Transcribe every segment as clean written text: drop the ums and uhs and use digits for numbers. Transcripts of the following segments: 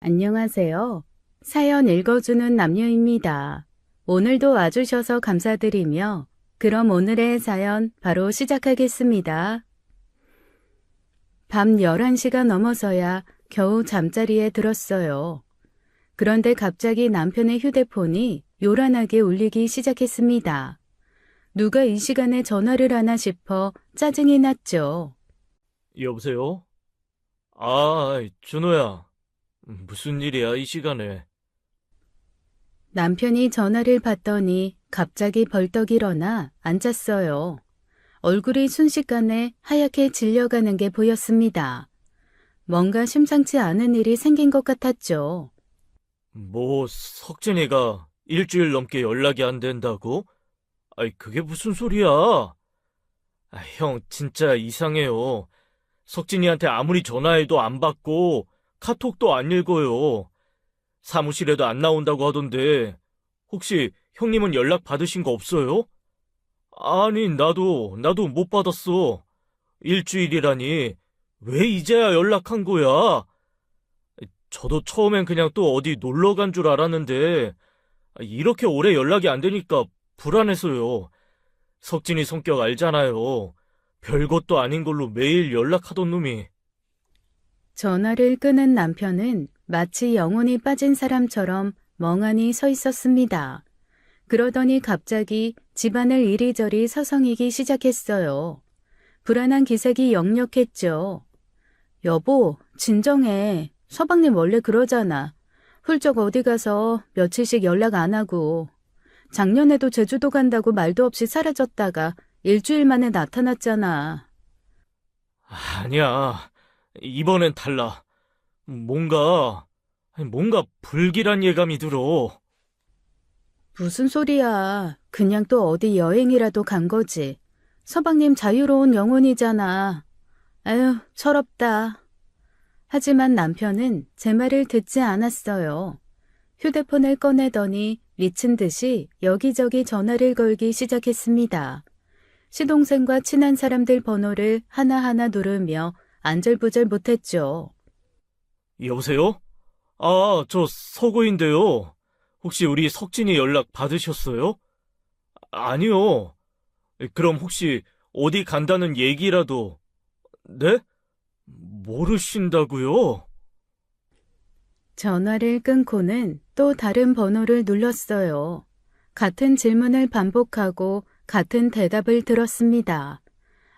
안녕하세요. 사연 읽어주는 남녀입니다. 오늘도 와주셔서 감사드리며 그럼 오늘의 사연 바로 시작하겠습니다. 밤 11시가 넘어서야 겨우 잠자리에 들었어요. 그런데 갑자기 남편의 휴대폰이 요란하게 울리기 시작했습니다. 누가 이 시간에 전화를 하나 싶어 짜증이 났죠. 여보세요? 준호야. 무슨 일이야, 이 시간에? 남편이 전화를 받더니 갑자기 벌떡 일어나 앉았어요. 얼굴이 순식간에 하얗게 질려가는 게 보였습니다. 뭔가 심상치 않은 일이 생긴 것 같았죠. 석진이가 일주일 넘게 연락이 안 된다고? 그게 무슨 소리야? 형, 진짜 이상해요. 석진이한테 아무리 전화해도 안 받고, 카톡도 안 읽어요. 사무실에도 안 나온다고 하던데, 혹시 형님은 연락 받으신 거 없어요? 아니, 나도 못 받았어. 일주일이라니, 왜 이제야 연락한 거야? 저도 처음엔 그냥 또 어디 놀러 간 줄 알았는데, 이렇게 오래 연락이 안 되니까 불안해서요. 석진이 성격 알잖아요. 별것도 아닌 걸로 매일 연락하던 놈이. 전화를 끄는 남편은 마치 영혼이 빠진 사람처럼 멍하니 서 있었습니다. 그러더니 갑자기 집안을 이리저리 서성이기 시작했어요. 불안한 기색이 역력했죠. 여보, 진정해. 서방님 원래 그러잖아. 훌쩍 어디 가서 며칠씩 연락 안 하고. 작년에도 제주도 간다고 말도 없이 사라졌다가 일주일 만에 나타났잖아. 아니야. 이번엔 달라. 뭔가 불길한 예감이 들어. 무슨 소리야. 그냥 또 어디 여행이라도 간 거지. 서방님 자유로운 영혼이잖아. 아유, 철없다. 하지만 남편은 제 말을 듣지 않았어요. 휴대폰을 꺼내더니 미친 듯이 여기저기 전화를 걸기 시작했습니다. 시동생과 친한 사람들 번호를 하나하나 누르며 안절부절 못했죠. 여보세요? 저 서구인데요. 혹시 우리 석진이 연락 받으셨어요? 아니요. 그럼 혹시 어디 간다는 얘기라도, 네? 모르신다고요? 전화를 끊고는 또 다른 번호를 눌렀어요. 같은 질문을 반복하고 같은 대답을 들었습니다.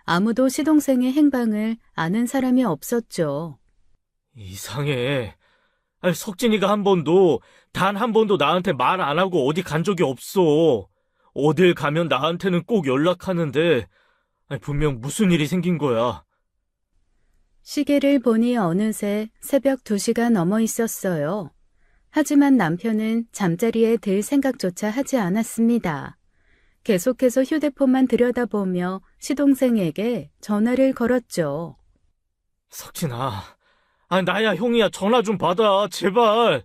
아무도 시동생의 행방을 아는 사람이 없었죠. 이상해. 석진이가 단 한 번도 나한테 말 안 하고 어디 간 적이 없어. 어딜 가면 나한테는 꼭 연락하는데, 분명 무슨 일이 생긴 거야. 시계를 보니 어느새 새벽 2시가 넘어 있었어요. 하지만 남편은 잠자리에 들 생각조차 하지 않았습니다. 계속해서 휴대폰만 들여다보며 시동생에게 전화를 걸었죠. 석진아, 나야 형이야. 전화 좀 받아, 제발.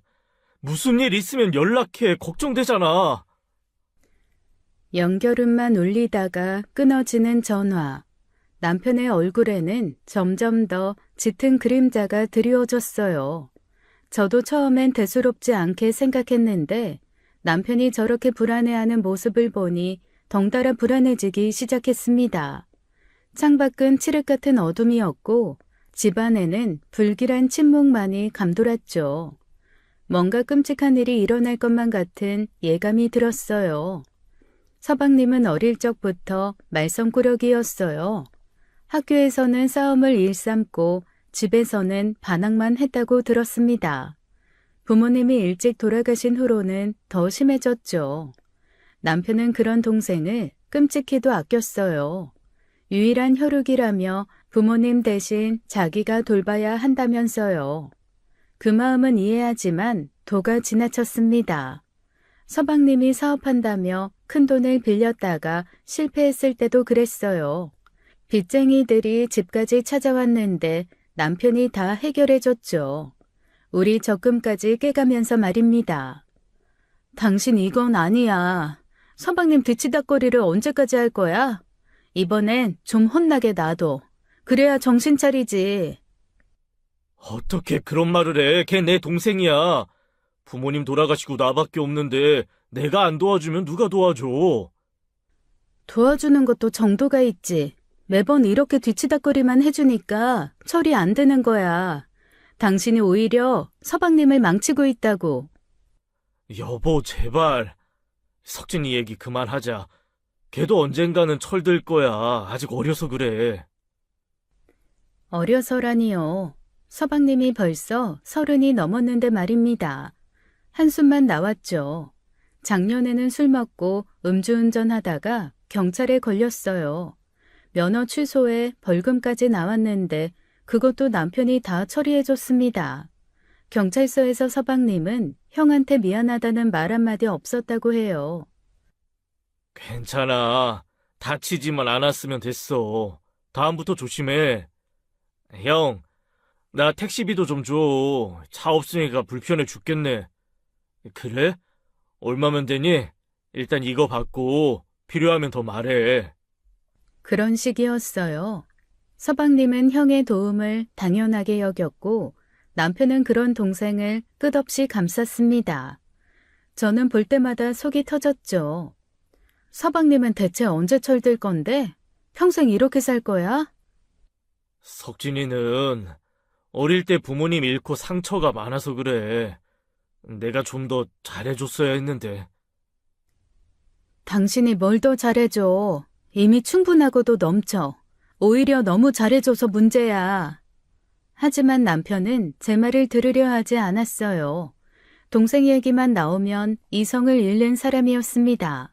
무슨 일 있으면 연락해. 걱정되잖아. 연결음만 울리다가 끊어지는 전화. 남편의 얼굴에는 점점 더 짙은 그림자가 드리워졌어요. 저도 처음엔 대수롭지 않게 생각했는데 남편이 저렇게 불안해하는 모습을 보니 덩달아 불안해지기 시작했습니다. 창밖은 칠흑 같은 어둠이었고 집안에는 불길한 침묵만이 감돌았죠. 뭔가 끔찍한 일이 일어날 것만 같은 예감이 들었어요. 서방님은 어릴 적부터 말썽꾸러기였어요. 학교에서는 싸움을 일삼고 집에서는 반항만 했다고 들었습니다. 부모님이 일찍 돌아가신 후로는 더 심해졌죠. 남편은 그런 동생을 끔찍히도 아꼈어요. 유일한 혈육이라며 부모님 대신 자기가 돌봐야 한다면서요. 그 마음은 이해하지만 도가 지나쳤습니다. 서방님이 사업한다며 큰돈을 빌렸다가 실패했을 때도 그랬어요. 빚쟁이들이 집까지 찾아왔는데 남편이 다 해결해줬죠. 우리 적금까지 깨가면서 말입니다. 당신 이건 아니야. 서방님 뒤치다꺼리를 언제까지 할 거야? 이번엔 좀 혼나게 놔둬. 그래야 정신 차리지. 어떻게 그런 말을 해? 걔 내 동생이야. 부모님 돌아가시고 나밖에 없는데 내가 안 도와주면 누가 도와줘? 도와주는 것도 정도가 있지. 매번 이렇게 뒤치다꺼리만 해주니까 철이 안 드는 거야. 당신이 오히려 서방님을 망치고 있다고. 여보, 제발. 석진이 얘기 그만하자. 걔도 언젠가는 철들 거야. 아직 어려서 그래. 어려서라니요. 서방님이 벌써 30이 넘었는데 말입니다. 한숨만 나왔죠. 작년에는 술 먹고 음주운전하다가 경찰에 걸렸어요. 면허 취소에 벌금까지 나왔는데 그것도 남편이 다 처리해줬습니다. 경찰서에서 서방님은 형한테 미안하다는 말 한마디 없었다고 해요. 괜찮아. 다치지만 않았으면 됐어. 다음부터 조심해. 형, 나 택시비도 좀 줘. 차 없으니까 불편해 죽겠네. 그래? 얼마면 되니? 일단 이거 받고 필요하면 더 말해. 그런 식이었어요. 서방님은 형의 도움을 당연하게 여겼고 남편은 그런 동생을 끝없이 감쌌습니다. 저는 볼 때마다 속이 터졌죠. 서방님은 대체 언제 철들 건데? 평생 이렇게 살 거야? 석진이는 어릴 때 부모님 잃고 상처가 많아서 그래. 내가 좀 더 잘해줬어야 했는데. 당신이 뭘 더 잘해줘. 이미 충분하고도 넘쳐. 오히려 너무 잘해줘서 문제야. 하지만 남편은 제 말을 들으려 하지 않았어요. 동생 얘기만 나오면 이성을 잃는 사람이었습니다.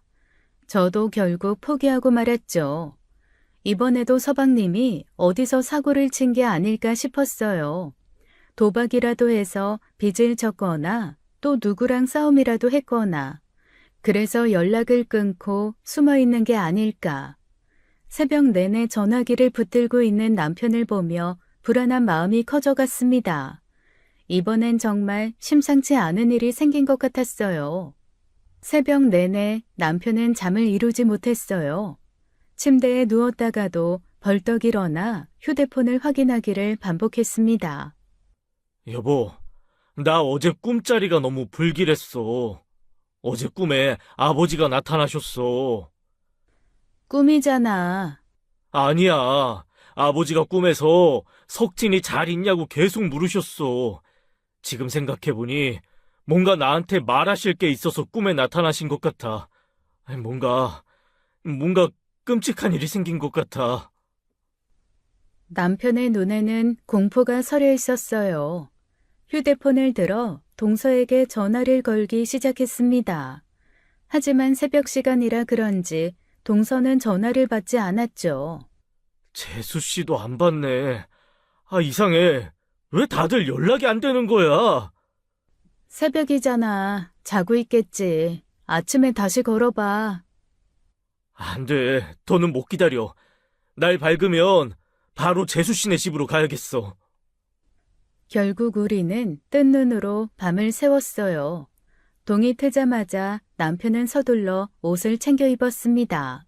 저도 결국 포기하고 말았죠. 이번에도 서방님이 어디서 사고를 친 게 아닐까 싶었어요. 도박이라도 해서 빚을 졌거나 또 누구랑 싸움이라도 했거나 그래서 연락을 끊고 숨어 있는 게 아닐까. 새벽 내내 전화기를 붙들고 있는 남편을 보며 불안한 마음이 커져갔습니다. 이번엔 정말 심상치 않은 일이 생긴 것 같았어요. 새벽 내내 남편은 잠을 이루지 못했어요. 침대에 누웠다가도 벌떡 일어나 휴대폰을 확인하기를 반복했습니다. 여보, 나 어제 꿈자리가 너무 불길했어. 어제 꿈에 아버지가 나타나셨어. 꿈이잖아. 아니야. 아버지가 꿈에서 석진이 잘 있냐고 계속 물으셨어. 지금 생각해보니 뭔가 나한테 말하실 게 있어서 꿈에 나타나신 것 같아. 뭔가 끔찍한 일이 생긴 것 같아. 남편의 눈에는 공포가 서려 있었어요. 휴대폰을 들어 동서에게 전화를 걸기 시작했습니다. 하지만 새벽 시간이라 그런지 동서는 전화를 받지 않았죠. 재수 씨도 안 받네. 아, 이상해. 왜 다들 연락이 안 되는 거야? 새벽이잖아. 자고 있겠지. 아침에 다시 걸어봐. 안 돼. 더는 못 기다려. 날 밝으면 바로 재수 씨네 집으로 가야겠어. 결국 우리는 뜬 눈으로 밤을 새웠어요. 동이 트자마자 남편은 서둘러 옷을 챙겨 입었습니다.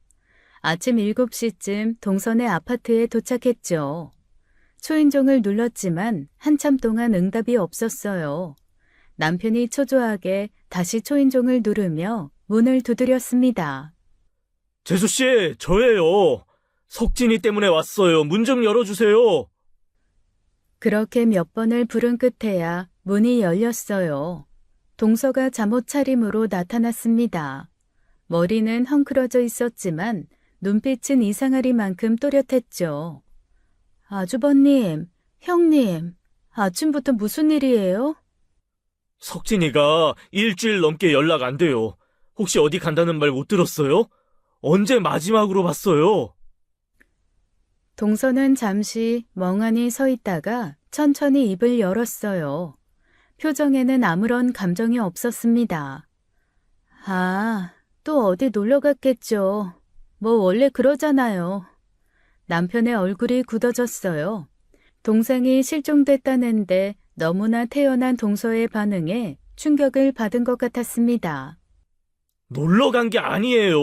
아침 7시쯤 동선의 아파트에 도착했죠. 초인종을 눌렀지만 한참 동안 응답이 없었어요. 남편이 초조하게 다시 초인종을 누르며 문을 두드렸습니다. 재수 씨, 저예요. 석진이 때문에 왔어요. 문 좀 열어주세요. 그렇게 몇 번을 부른 끝에야 문이 열렸어요. 동서가 잠옷 차림으로 나타났습니다. 머리는 헝클어져 있었지만 눈빛은 이상하리만큼 또렷했죠. 아주버님, 형님, 아침부터 무슨 일이에요? 석진이가 일주일 넘게 연락 안 돼요. 혹시 어디 간다는 말 못 들었어요? 언제 마지막으로 봤어요? 동서는 잠시 멍하니 서 있다가 천천히 입을 열었어요. 표정에는 아무런 감정이 없었습니다. 아, 또 어디 놀러 갔겠죠. 뭐 원래 그러잖아요. 남편의 얼굴이 굳어졌어요. 동생이 실종됐다는데 너무나 태연한 동서의 반응에 충격을 받은 것 같았습니다. 놀러 간 게 아니에요.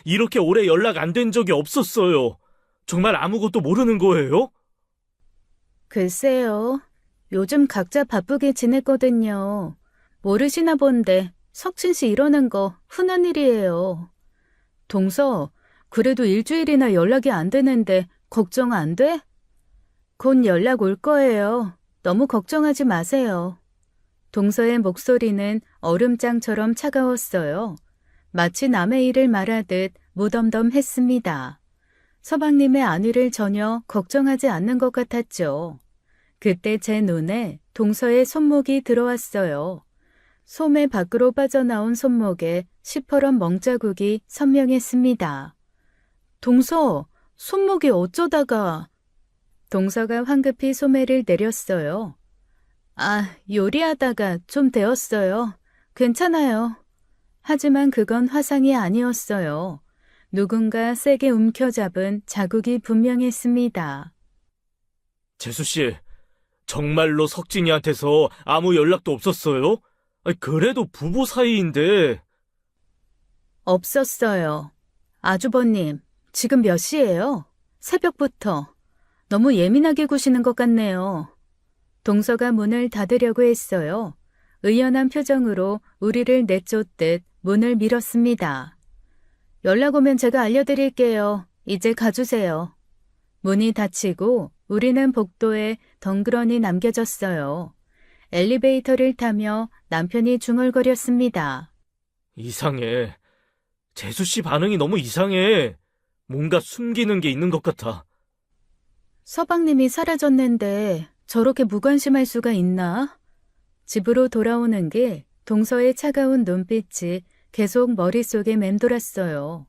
이렇게 오래 연락 안 된 적이 없었어요. 정말 아무것도 모르는 거예요? 글쎄요. 요즘 각자 바쁘게 지냈거든요. 모르시나 본데 석진 씨 이러는 거 흔한 일이에요. 동서, 그래도 일주일이나 연락이 안 되는데 걱정 안 돼? 곧 연락 올 거예요. 너무 걱정하지 마세요. 동서의 목소리는 얼음장처럼 차가웠어요. 마치 남의 일을 말하듯 무덤덤했습니다. 서방님의 안위를 전혀 걱정하지 않는 것 같았죠. 그때 제 눈에 동서의 손목이 들어왔어요. 소매 밖으로 빠져나온 손목에 시퍼런 멍자국이 선명했습니다. 동서, 손목이 어쩌다가... 동서가 황급히 소매를 내렸어요. 아, 요리하다가 좀 데었어요. 괜찮아요. 하지만 그건 화상이 아니었어요. 누군가 세게 움켜잡은 자국이 분명했습니다. 재수씨, 정말로 석진이한테서 아무 연락도 없었어요? 그래도 부부 사이인데. 없었어요. 아주버님, 지금 몇 시예요? 새벽부터. 너무 예민하게 구시는 것 같네요. 동서가 문을 닫으려고 했어요. 의연한 표정으로 우리를 내쫓듯 문을 밀었습니다. 연락 오면 제가 알려드릴게요. 이제 가주세요. 문이 닫히고 우리는 복도에 덩그러니 남겨졌어요. 엘리베이터를 타며 남편이 중얼거렸습니다. 이상해. 재수씨 반응이 너무 이상해. 뭔가 숨기는 게 있는 것 같아. 서방님이 사라졌는데 저렇게 무관심할 수가 있나? 집으로 돌아오는 길 동서의 차가운 눈빛이 계속 머릿속에 맴돌았어요.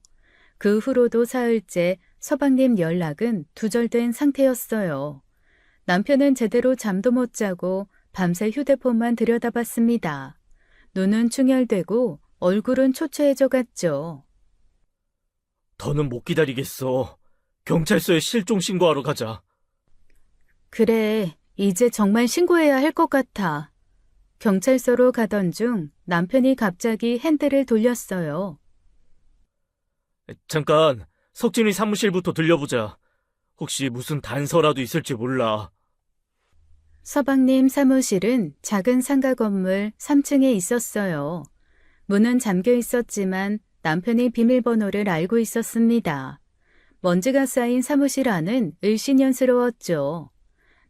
그 후로도 사흘째 서방님 연락은 두절된 상태였어요. 남편은 제대로 잠도 못 자고 밤새 휴대폰만 들여다봤습니다. 눈은 충혈되고 얼굴은 초췌해져 갔죠. 더는 못 기다리겠어. 경찰서에 실종 신고하러 가자. 그래, 이제 정말 신고해야 할 것 같아. 경찰서로 가던 중 남편이 갑자기 핸들을 돌렸어요. 잠깐, 석진이 사무실부터 들려보자. 혹시 무슨 단서라도 있을지 몰라. 서방님 사무실은 작은 상가 건물 3층에 있었어요. 문은 잠겨 있었지만 남편이 비밀번호를 알고 있었습니다. 먼지가 쌓인 사무실 안은 을씨년스러웠죠.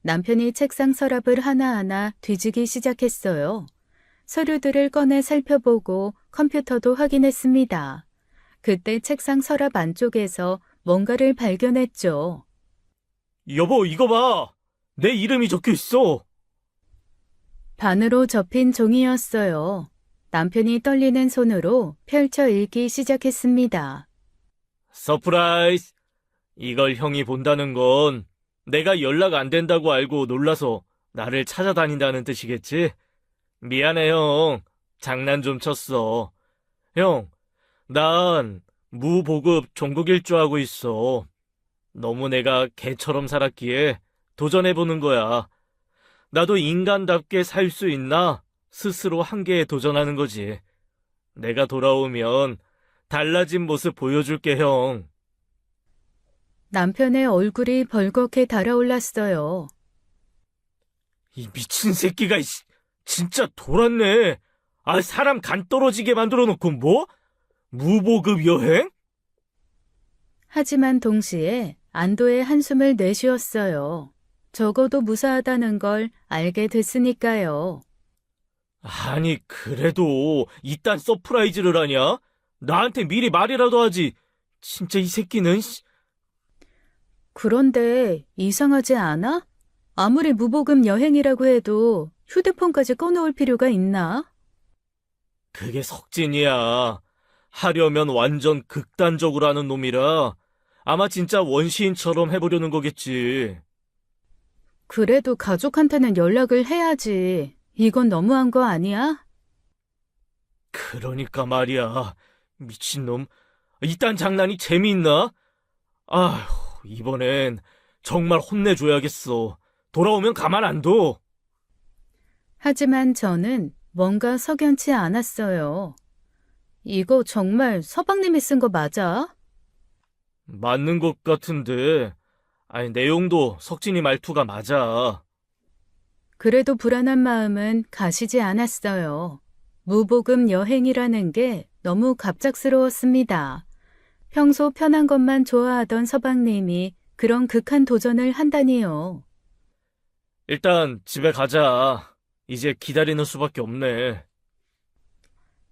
남편이 책상 서랍을 하나하나 뒤지기 시작했어요. 서류들을 꺼내 살펴보고 컴퓨터도 확인했습니다. 그때 책상 서랍 안쪽에서 뭔가를 발견했죠. 여보, 이거 봐. 내 이름이 적혀 있어. 반으로 접힌 종이였어요. 남편이 떨리는 손으로 펼쳐 읽기 시작했습니다. 서프라이즈. 이걸 형이 본다는 건 내가 연락 안 된다고 알고 놀라서 나를 찾아다닌다는 뜻이겠지? 미안해, 형. 장난 좀 쳤어. 형, 난 무보급 종국일주 하고 있어. 너무 내가 개처럼 살았기에 도전해보는 거야. 나도 인간답게 살 수 있나? 스스로 한계에 도전하는 거지. 내가 돌아오면 달라진 모습 보여줄게, 형. 남편의 얼굴이 벌겋게 달아올랐어요. 이 미친 새끼가, 진짜 돌았네. 사람 간 떨어지게 만들어 놓고 뭐? 무보급 여행? 하지만 동시에 안도의 한숨을 내쉬었어요. 적어도 무사하다는 걸 알게 됐으니까요. 아니, 그래도 이딴 서프라이즈를 하냐? 나한테 미리 말이라도 하지. 진짜 이 새끼는. 그런데 이상하지 않아? 아무리 무보급 여행이라고 해도 휴대폰까지 꺼놓을 필요가 있나? 그게 석진이야. 하려면 완전 극단적으로 하는 놈이라 아마 진짜 원시인처럼 해보려는 거겠지. 그래도 가족한테는 연락을 해야지. 이건 너무한 거 아니야? 그러니까 말이야. 미친놈. 이딴 장난이 재미있나? 아휴, 이번엔 정말 혼내줘야겠어. 돌아오면 가만 안 둬. 하지만 저는 뭔가 석연치 않았어요. 이거 정말 서방님이 쓴 거 맞아? 맞는 것 같은데. 내용도 석진이 말투가 맞아. 그래도 불안한 마음은 가시지 않았어요. 무보급 여행이라는 게 너무 갑작스러웠습니다. 평소 편한 것만 좋아하던 서방님이 그런 극한 도전을 한다니요. 일단 집에 가자. 이제 기다리는 수밖에 없네.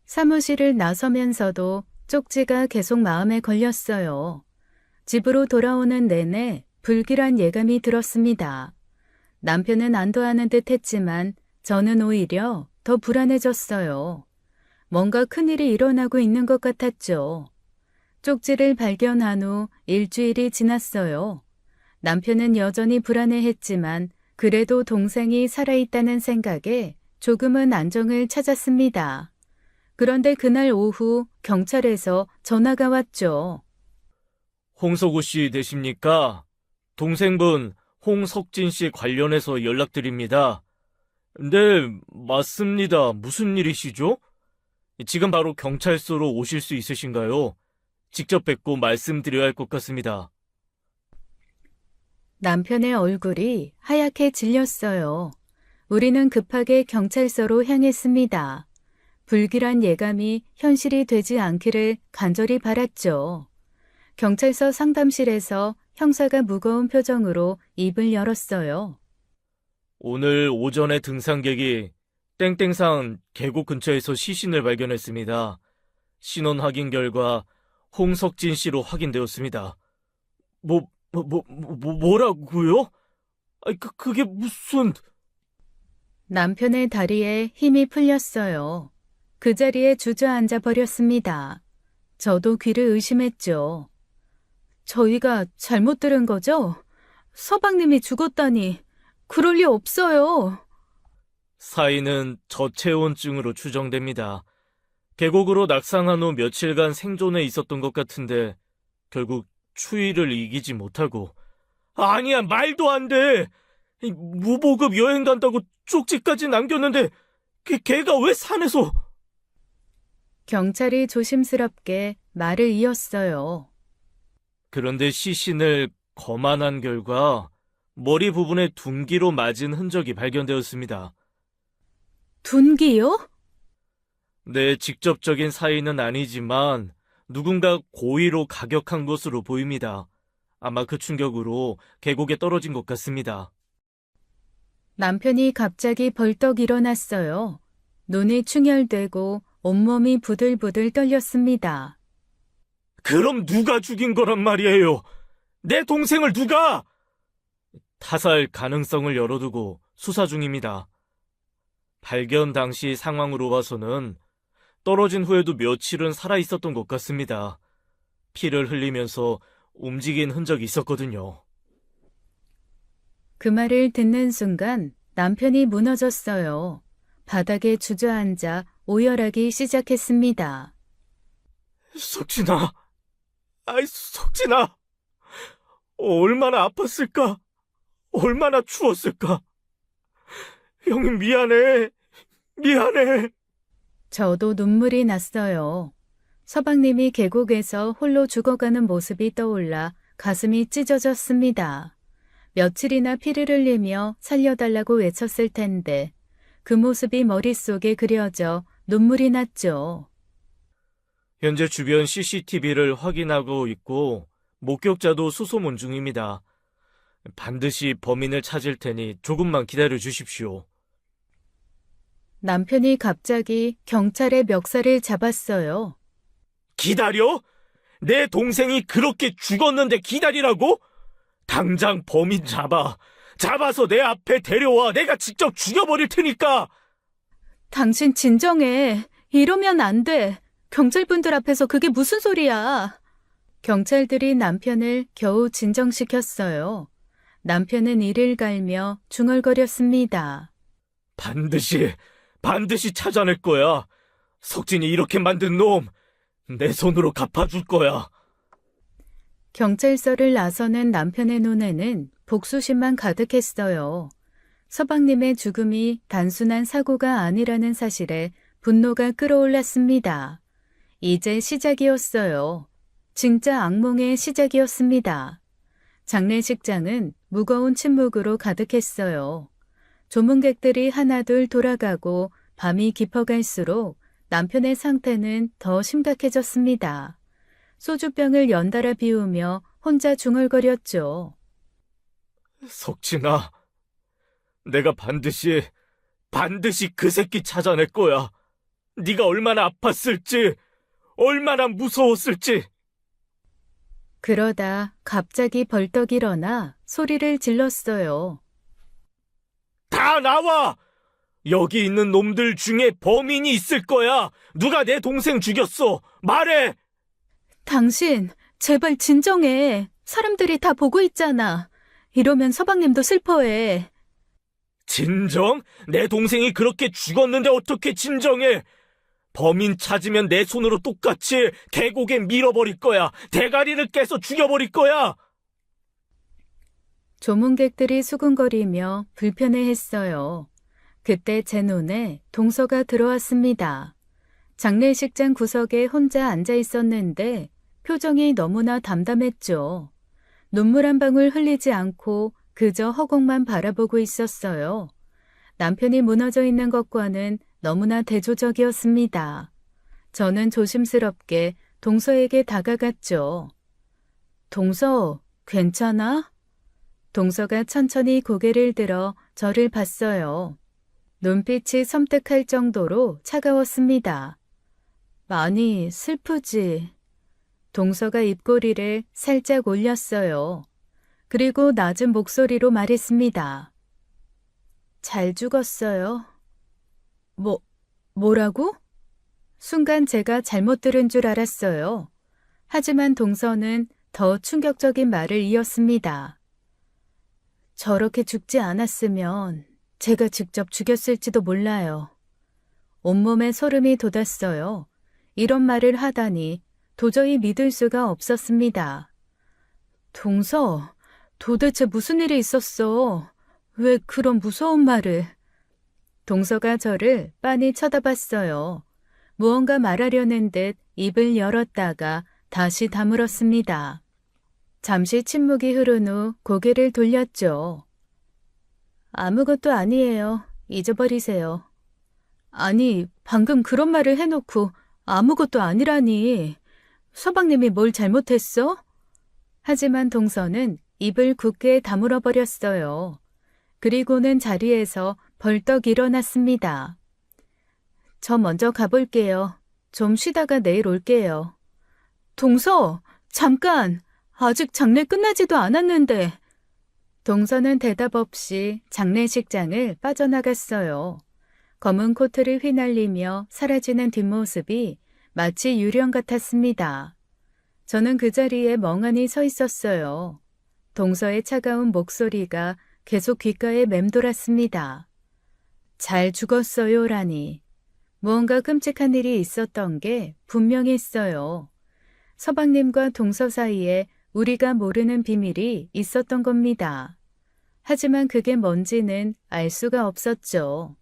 사무실을 나서면서도 쪽지가 계속 마음에 걸렸어요. 집으로 돌아오는 내내 불길한 예감이 들었습니다. 남편은 안도하는 듯 했지만 저는 오히려 더 불안해졌어요. 뭔가 큰일이 일어나고 있는 것 같았죠. 쪽지를 발견한 후 일주일이 지났어요. 남편은 여전히 불안해했지만 그래도 동생이 살아있다는 생각에 조금은 안정을 찾았습니다. 그런데 그날 오후 경찰에서 전화가 왔죠. 홍석우 씨 되십니까? 동생분 홍석진 씨 관련해서 연락드립니다. 네, 맞습니다. 무슨 일이시죠? 지금 바로 경찰서로 오실 수 있으신가요? 직접 뵙고 말씀드려야 할 것 같습니다. 남편의 얼굴이 하얗게 질렸어요. 우리는 급하게 경찰서로 향했습니다. 불길한 예감이 현실이 되지 않기를 간절히 바랐죠. 경찰서 상담실에서 형사가 무거운 표정으로 입을 열었어요. 오늘 오전에 등산객이 땡땡산 계곡 근처에서 시신을 발견했습니다. 신원 확인 결과 홍석진 씨로 확인되었습니다. 뭐라고요? 그게 무슨... 남편의 다리에 힘이 풀렸어요. 그 자리에 주저앉아 버렸습니다. 저도 귀를 의심했죠. 저희가 잘못 들은 거죠? 서방님이 죽었다니, 그럴 리 없어요. 사인은 저체온증으로 추정됩니다. 계곡으로 낙상한 후 며칠간 생존해 있었던 것 같은데 결국 추위를 이기지 못하고. 아니야, 말도 안 돼. 무보급 여행 간다고 쪽지까지 남겼는데 걔가 왜 산에서... 경찰이 조심스럽게 말을 이었어요. 그런데 시신을 거만한 결과 머리 부분에 둔기로 맞은 흔적이 발견되었습니다. 둔기요? 네, 직접적인 사인은 아니지만 누군가 고의로 가격한 것으로 보입니다. 아마 그 충격으로 계곡에 떨어진 것 같습니다. 남편이 갑자기 벌떡 일어났어요. 눈이 충혈되고 온몸이 부들부들 떨렸습니다. 그럼 누가 죽인 거란 말이에요? 내 동생을 누가? 타살 가능성을 열어두고 수사 중입니다. 발견 당시 상황으로 봐서는 떨어진 후에도 며칠은 살아있었던 것 같습니다. 피를 흘리면서 움직인 흔적이 있었거든요. 그 말을 듣는 순간 남편이 무너졌어요. 바닥에 주저앉아 오열하기 시작했습니다. 석진아, 석진아, 얼마나 아팠을까? 얼마나 추웠을까? 형님 미안해. 저도 눈물이 났어요. 서방님이 계곡에서 홀로 죽어가는 모습이 떠올라 가슴이 찢어졌습니다. 며칠이나 피를 흘리며 살려달라고 외쳤을 텐데 그 모습이 머릿속에 그려져 눈물이 났죠. 현재 주변 CCTV를 확인하고 있고 목격자도 수소문 중입니다. 반드시 범인을 찾을 테니 조금만 기다려 주십시오. 남편이 갑자기 경찰의 멱살을 잡았어요. 기다려? 내 동생이 그렇게 죽었는데 기다리라고? 당장 범인 잡아서 내 앞에 데려와. 내가 직접 죽여버릴 테니까. 당신 진정해. 이러면 안 돼. 경찰분들 앞에서 그게 무슨 소리야. 경찰들이 남편을 겨우 진정시켰어요. 남편은 이를 갈며 중얼거렸습니다. 반드시 찾아낼 거야. 석진이 이렇게 만든 놈, 내 손으로 갚아줄 거야. 경찰서를 나서는 남편의 눈에는 복수심만 가득했어요. 서방님의 죽음이 단순한 사고가 아니라는 사실에 분노가 끌어올랐습니다. 이제 시작이었어요. 진짜 악몽의 시작이었습니다. 장례식장은 무거운 침묵으로 가득했어요. 조문객들이 하나둘 돌아가고 밤이 깊어갈수록 남편의 상태는 더 심각해졌습니다. 소주병을 연달아 비우며 혼자 중얼거렸죠. 석진아, 내가 반드시 그 새끼 찾아낼 거야. 네가 얼마나 아팠을지, 얼마나 무서웠을지. 그러다 갑자기 벌떡 일어나 소리를 질렀어요. 다 나와! 여기 있는 놈들 중에 범인이 있을 거야. 누가 내 동생 죽였어? 말해! 당신, 제발 진정해. 사람들이 다 보고 있잖아. 이러면 서방님도 슬퍼해. 진정? 내 동생이 그렇게 죽었는데 어떻게 진정해? 범인 찾으면 내 손으로 똑같이 계곡에 밀어버릴 거야. 대가리를 깨서 죽여버릴 거야. 조문객들이 수군거리며 불편해했어요. 그때 제 눈에 동서가 들어왔습니다. 장례식장 구석에 혼자 앉아 있었는데 표정이 너무나 담담했죠. 눈물 한 방울 흘리지 않고 그저 허공만 바라보고 있었어요. 남편이 무너져 있는 것과는 너무나 대조적이었습니다. 저는 조심스럽게 동서에게 다가갔죠. 동서, 괜찮아? 동서가 천천히 고개를 들어 저를 봤어요. 눈빛이 섬뜩할 정도로 차가웠습니다. 많이 슬프지. 동서가 입꼬리를 살짝 올렸어요. 그리고 낮은 목소리로 말했습니다. 잘 죽었어요. 뭐라고? 순간 제가 잘못 들은 줄 알았어요. 하지만 동서는 더 충격적인 말을 이었습니다. 저렇게 죽지 않았으면 제가 직접 죽였을지도 몰라요. 온몸에 소름이 돋았어요. 이런 말을 하다니 도저히 믿을 수가 없었습니다. 동서, 도대체 무슨 일이 있었어? 왜 그런 무서운 말을? 동서가 저를 빤히 쳐다봤어요. 무언가 말하려는 듯 입을 열었다가 다시 다물었습니다. 잠시 침묵이 흐른 후 고개를 돌렸죠. 아무것도 아니에요. 잊어버리세요. 아니, 방금 그런 말을 해놓고 아무것도 아니라니. 서방님이 뭘 잘못했어? 하지만 동서는 입을 굳게 다물어 버렸어요. 그리고는 자리에서 벌떡 일어났습니다. 저 먼저 가볼게요. 좀 쉬다가 내일 올게요. 동서, 잠깐! 아직 장례 끝나지도 않았는데. 동서는 대답 없이 장례식장을 빠져나갔어요. 검은 코트를 휘날리며 사라지는 뒷모습이 마치 유령 같았습니다. 저는 그 자리에 멍하니 서 있었어요. 동서의 차가운 목소리가 계속 귓가에 맴돌았습니다. 잘 죽었어요라니. 무언가 끔찍한 일이 있었던 게 분명했어요. 서방님과 동서 사이에 우리가 모르는 비밀이 있었던 겁니다. 하지만 그게 뭔지는 알 수가 없었죠.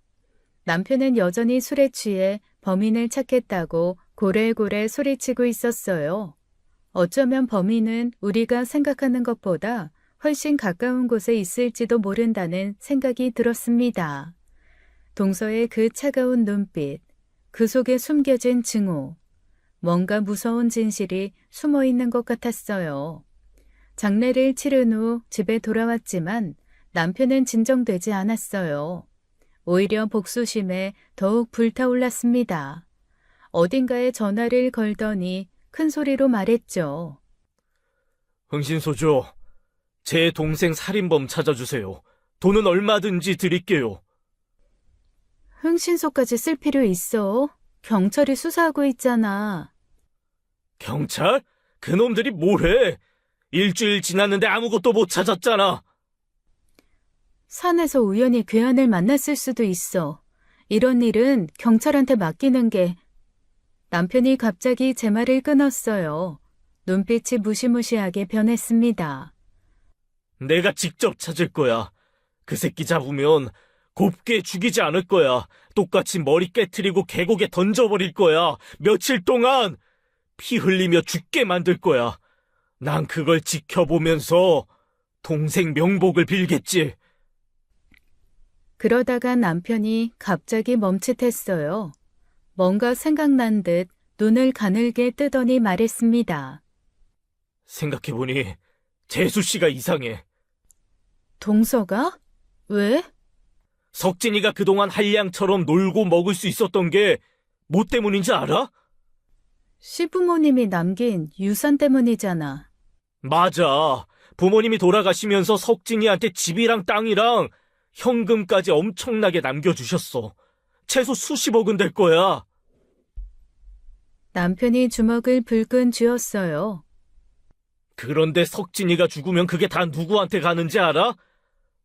남편은 여전히 술에 취해 범인을 찾겠다고 고래고래 소리치고 있었어요. 어쩌면 범인은 우리가 생각하는 것보다 훨씬 가까운 곳에 있을지도 모른다는 생각이 들었습니다. 동서의 그 차가운 눈빛, 그 속에 숨겨진 증오, 뭔가 무서운 진실이 숨어 있는 것 같았어요. 장례를 치른 후 집에 돌아왔지만 남편은 진정되지 않았어요. 오히려 복수심에 더욱 불타올랐습니다. 어딘가에 전화를 걸더니 큰 소리로 말했죠. 흥신소죠. 제 동생 살인범 찾아주세요. 돈은 얼마든지 드릴게요. 흥신소까지 쓸 필요 있어? 경찰이 수사하고 있잖아. 경찰? 그놈들이 뭘 해? 일주일 지났는데 아무것도 못 찾았잖아. 산에서 우연히 괴한을 만났을 수도 있어. 이런 일은 경찰한테 맡기는 게. 남편이 갑자기 제 말을 끊었어요. 눈빛이 무시무시하게 변했습니다. 내가 직접 찾을 거야. 그 새끼 잡으면 곱게 죽이지 않을 거야. 똑같이 머리 깨트리고 계곡에 던져버릴 거야. 며칠 동안 피 흘리며 죽게 만들 거야. 난 그걸 지켜보면서 동생 명복을 빌겠지. 그러다가 남편이 갑자기 멈칫했어요. 뭔가 생각난 듯 눈을 가늘게 뜨더니 말했습니다. 생각해보니 재수 씨가 이상해. 동서가? 왜? 석진이가 그동안 한량처럼 놀고 먹을 수 있었던 게 뭐 때문인지 알아? 시부모님이 남긴 유산 때문이잖아. 맞아. 부모님이 돌아가시면서 석진이한테 집이랑 땅이랑 현금까지 엄청나게 남겨주셨어. 최소 수십억은 될 거야. 남편이 주먹을 불끈 쥐었어요. 그런데 석진이가 죽으면 그게 다 누구한테 가는지 알아?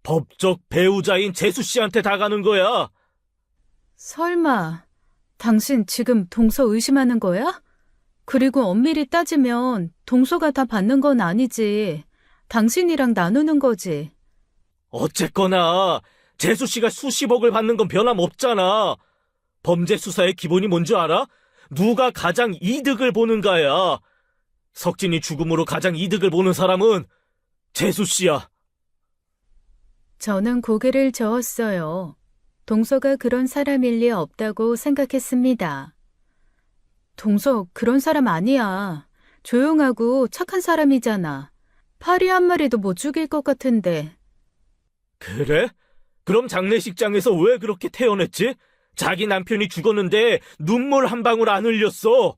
법적 배우자인 재수 씨한테 다 가는 거야. 설마 당신 지금 동서 의심하는 거야? 그리고 엄밀히 따지면 동서가 다 받는 건 아니지. 당신이랑 나누는 거지. 어쨌거나 재수 씨가 수십억을 받는 건 변함없잖아. 범죄 수사의 기본이 뭔지 알아? 누가 가장 이득을 보는가야. 석진이 죽음으로 가장 이득을 보는 사람은 재수 씨야. 저는 고개를 저었어요. 동서가 그런 사람일 리 없다고 생각했습니다. 동서 그런 사람 아니야. 조용하고 착한 사람이잖아. 파리 한 마리도 못 죽일 것 같은데. 그래? 그럼 장례식장에서 왜 그렇게 태어냈지? 자기 남편이 죽었는데 눈물 한 방울 안 흘렸어.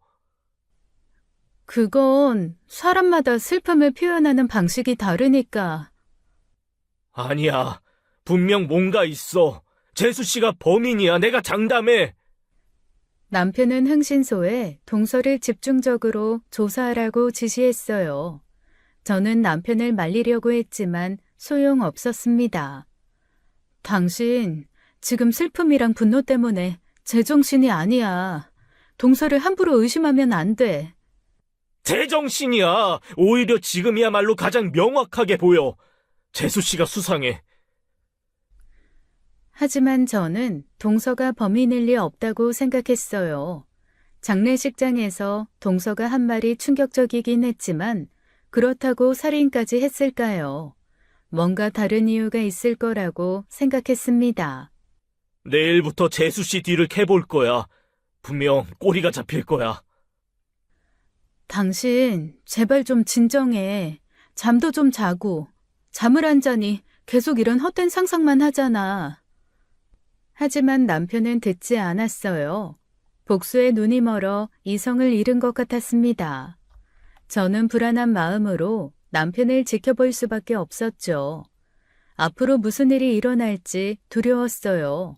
그건 사람마다 슬픔을 표현하는 방식이 다르니까. 아니야. 분명 뭔가 있어. 재수 씨가 범인이야. 내가 장담해. 남편은 흥신소에 동서를 집중적으로 조사하라고 지시했어요. 저는 남편을 말리려고 했지만 소용없었습니다. 당신 지금 슬픔이랑 분노 때문에 제정신이 아니야. 동서를 함부로 의심하면 안 돼. 제정신이야. 오히려 지금이야말로 가장 명확하게 보여. 재수 씨가 수상해. 하지만 저는 동서가 범인일 리 없다고 생각했어요. 장례식장에서 동서가 한 말이 충격적이긴 했지만 그렇다고 살인까지 했을까요? 뭔가 다른 이유가 있을 거라고 생각했습니다. 내일부터 재수 씨 뒤를 캐볼 거야. 분명 꼬리가 잡힐 거야. 당신 제발 좀 진정해. 잠도 좀 자고. 잠을 안 자니 계속 이런 헛된 상상만 하잖아. 하지만 남편은 듣지 않았어요. 복수에 눈이 멀어 이성을 잃은 것 같았습니다. 저는 불안한 마음으로 남편을 지켜볼 수밖에 없었죠. 앞으로 무슨 일이 일어날지 두려웠어요.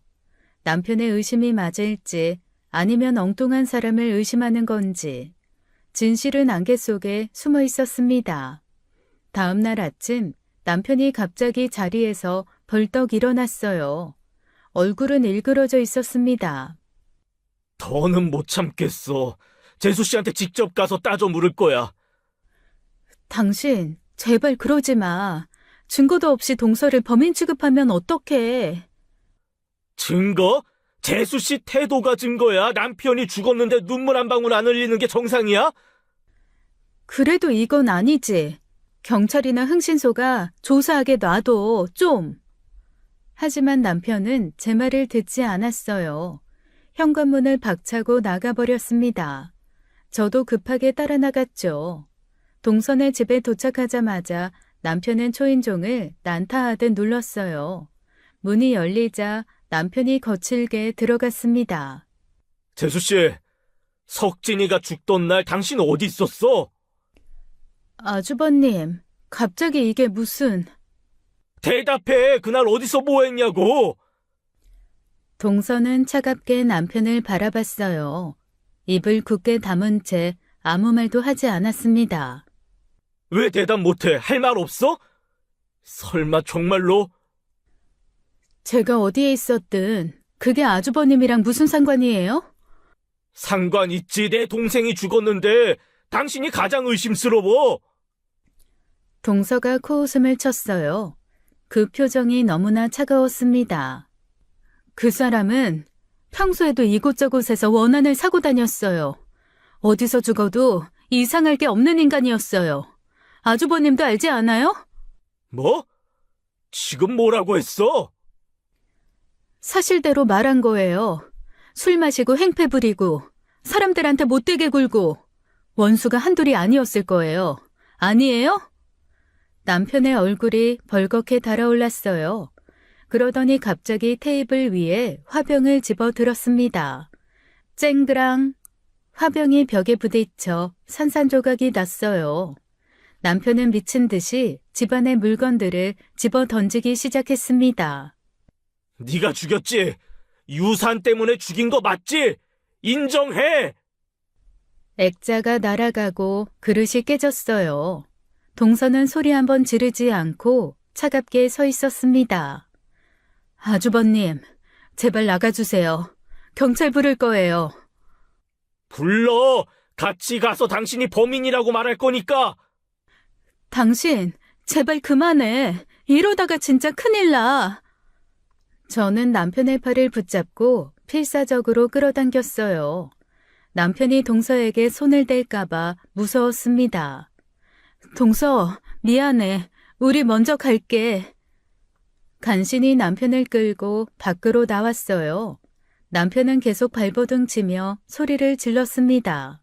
남편의 의심이 맞을지 아니면 엉뚱한 사람을 의심하는 건지. 진실은 안개 속에 숨어 있었습니다. 다음 날 아침 남편이 갑자기 자리에서 벌떡 일어났어요. 얼굴은 일그러져 있었습니다. 더는 못 참겠어. 재수 씨한테 직접 가서 따져 물을 거야. 당신, 제발 그러지 마. 증거도 없이 동서를 범인 취급하면 어떡해. 증거? 재수 씨 태도가 증거야. 남편이 죽었는데 눈물 한 방울 안 흘리는 게 정상이야? 그래도 이건 아니지. 경찰이나 흥신소가 조사하게 놔둬, 좀. 하지만 남편은 제 말을 듣지 않았어요. 현관문을 박차고 나가버렸습니다. 저도 급하게 따라 나갔죠. 동선의 집에 도착하자마자 남편은 초인종을 난타하듯 눌렀어요. 문이 열리자 남편이 거칠게 들어갔습니다. 재수 씨, 석진이가 죽던 날 당신 어디 있었어? 아주버님, 갑자기 이게 무슨... 대답해. 그날 어디서 뭐 했냐고. 동서는 차갑게 남편을 바라봤어요. 입을 굳게 다문 채 아무 말도 하지 않았습니다. 왜 대답 못해? 할 말 없어? 설마 정말로? 제가 어디에 있었든 그게 아주버님이랑 무슨 상관이에요? 상관 있지. 내 동생이 죽었는데 당신이 가장 의심스러워. 동서가 코웃음을 쳤어요. 그 표정이 너무나 차가웠습니다. 그 사람은 평소에도 이곳저곳에서 원한을 사고 다녔어요. 어디서 죽어도 이상할 게 없는 인간이었어요. 아주버님도 알지 않아요? 뭐? 지금 뭐라고 했어? 사실대로 말한 거예요. 술 마시고 행패 부리고 사람들한테 못되게 굴고 원수가 한둘이 아니었을 거예요. 아니에요? 남편의 얼굴이 벌겋게 달아올랐어요. 그러더니 갑자기 테이블 위에 화병을 집어 들었습니다. 쨍그랑 화병이 벽에 부딪혀 산산조각이 났어요. 남편은 미친 듯이 집안의 물건들을 집어 던지기 시작했습니다. 네가 죽였지? 유산 때문에 죽인 거 맞지? 인정해! 액자가 날아가고 그릇이 깨졌어요. 동서는 소리 한번 지르지 않고 차갑게 서 있었습니다. 아주버님, 제발 나가주세요. 경찰 부를 거예요. 불러! 같이 가서 당신이 범인이라고 말할 거니까! 당신, 제발 그만해. 이러다가 진짜 큰일 나. 저는 남편의 팔을 붙잡고 필사적으로 끌어당겼어요. 남편이 동서에게 손을 댈까봐 무서웠습니다. 동서, 미안해. 우리 먼저 갈게. 간신히 남편을 끌고 밖으로 나왔어요. 남편은 계속 발버둥 치며 소리를 질렀습니다.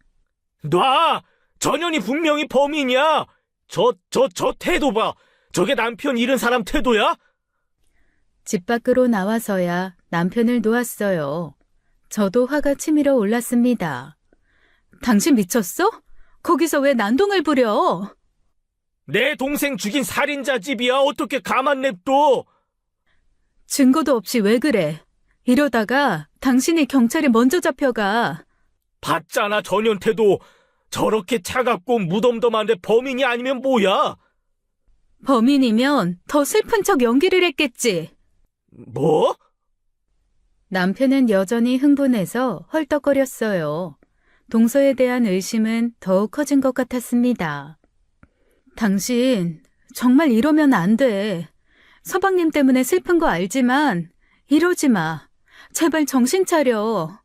놔! 전현이 분명히 범인이야! 저 태도 봐! 저게 남편 잃은 사람 태도야? 집 밖으로 나와서야 남편을 놓았어요. 저도 화가 치밀어 올랐습니다. 당신 미쳤어? 거기서 왜 난동을 부려? 내 동생 죽인 살인자 집이야. 어떻게 가만 냅둬? 증거도 없이 왜 그래? 이러다가 당신이 경찰에 먼저 잡혀가. 봤잖아, 전현 태도. 저렇게 차갑고 무덤덤한데 범인이 아니면 뭐야? 범인이면 더 슬픈 척 연기를 했겠지. 뭐? 남편은 여전히 흥분해서 헐떡거렸어요. 동서에 대한 의심은 더욱 커진 것 같았습니다. 당신, 정말 이러면 안 돼. 서방님 때문에 슬픈 거 알지만 이러지 마. 제발 정신 차려.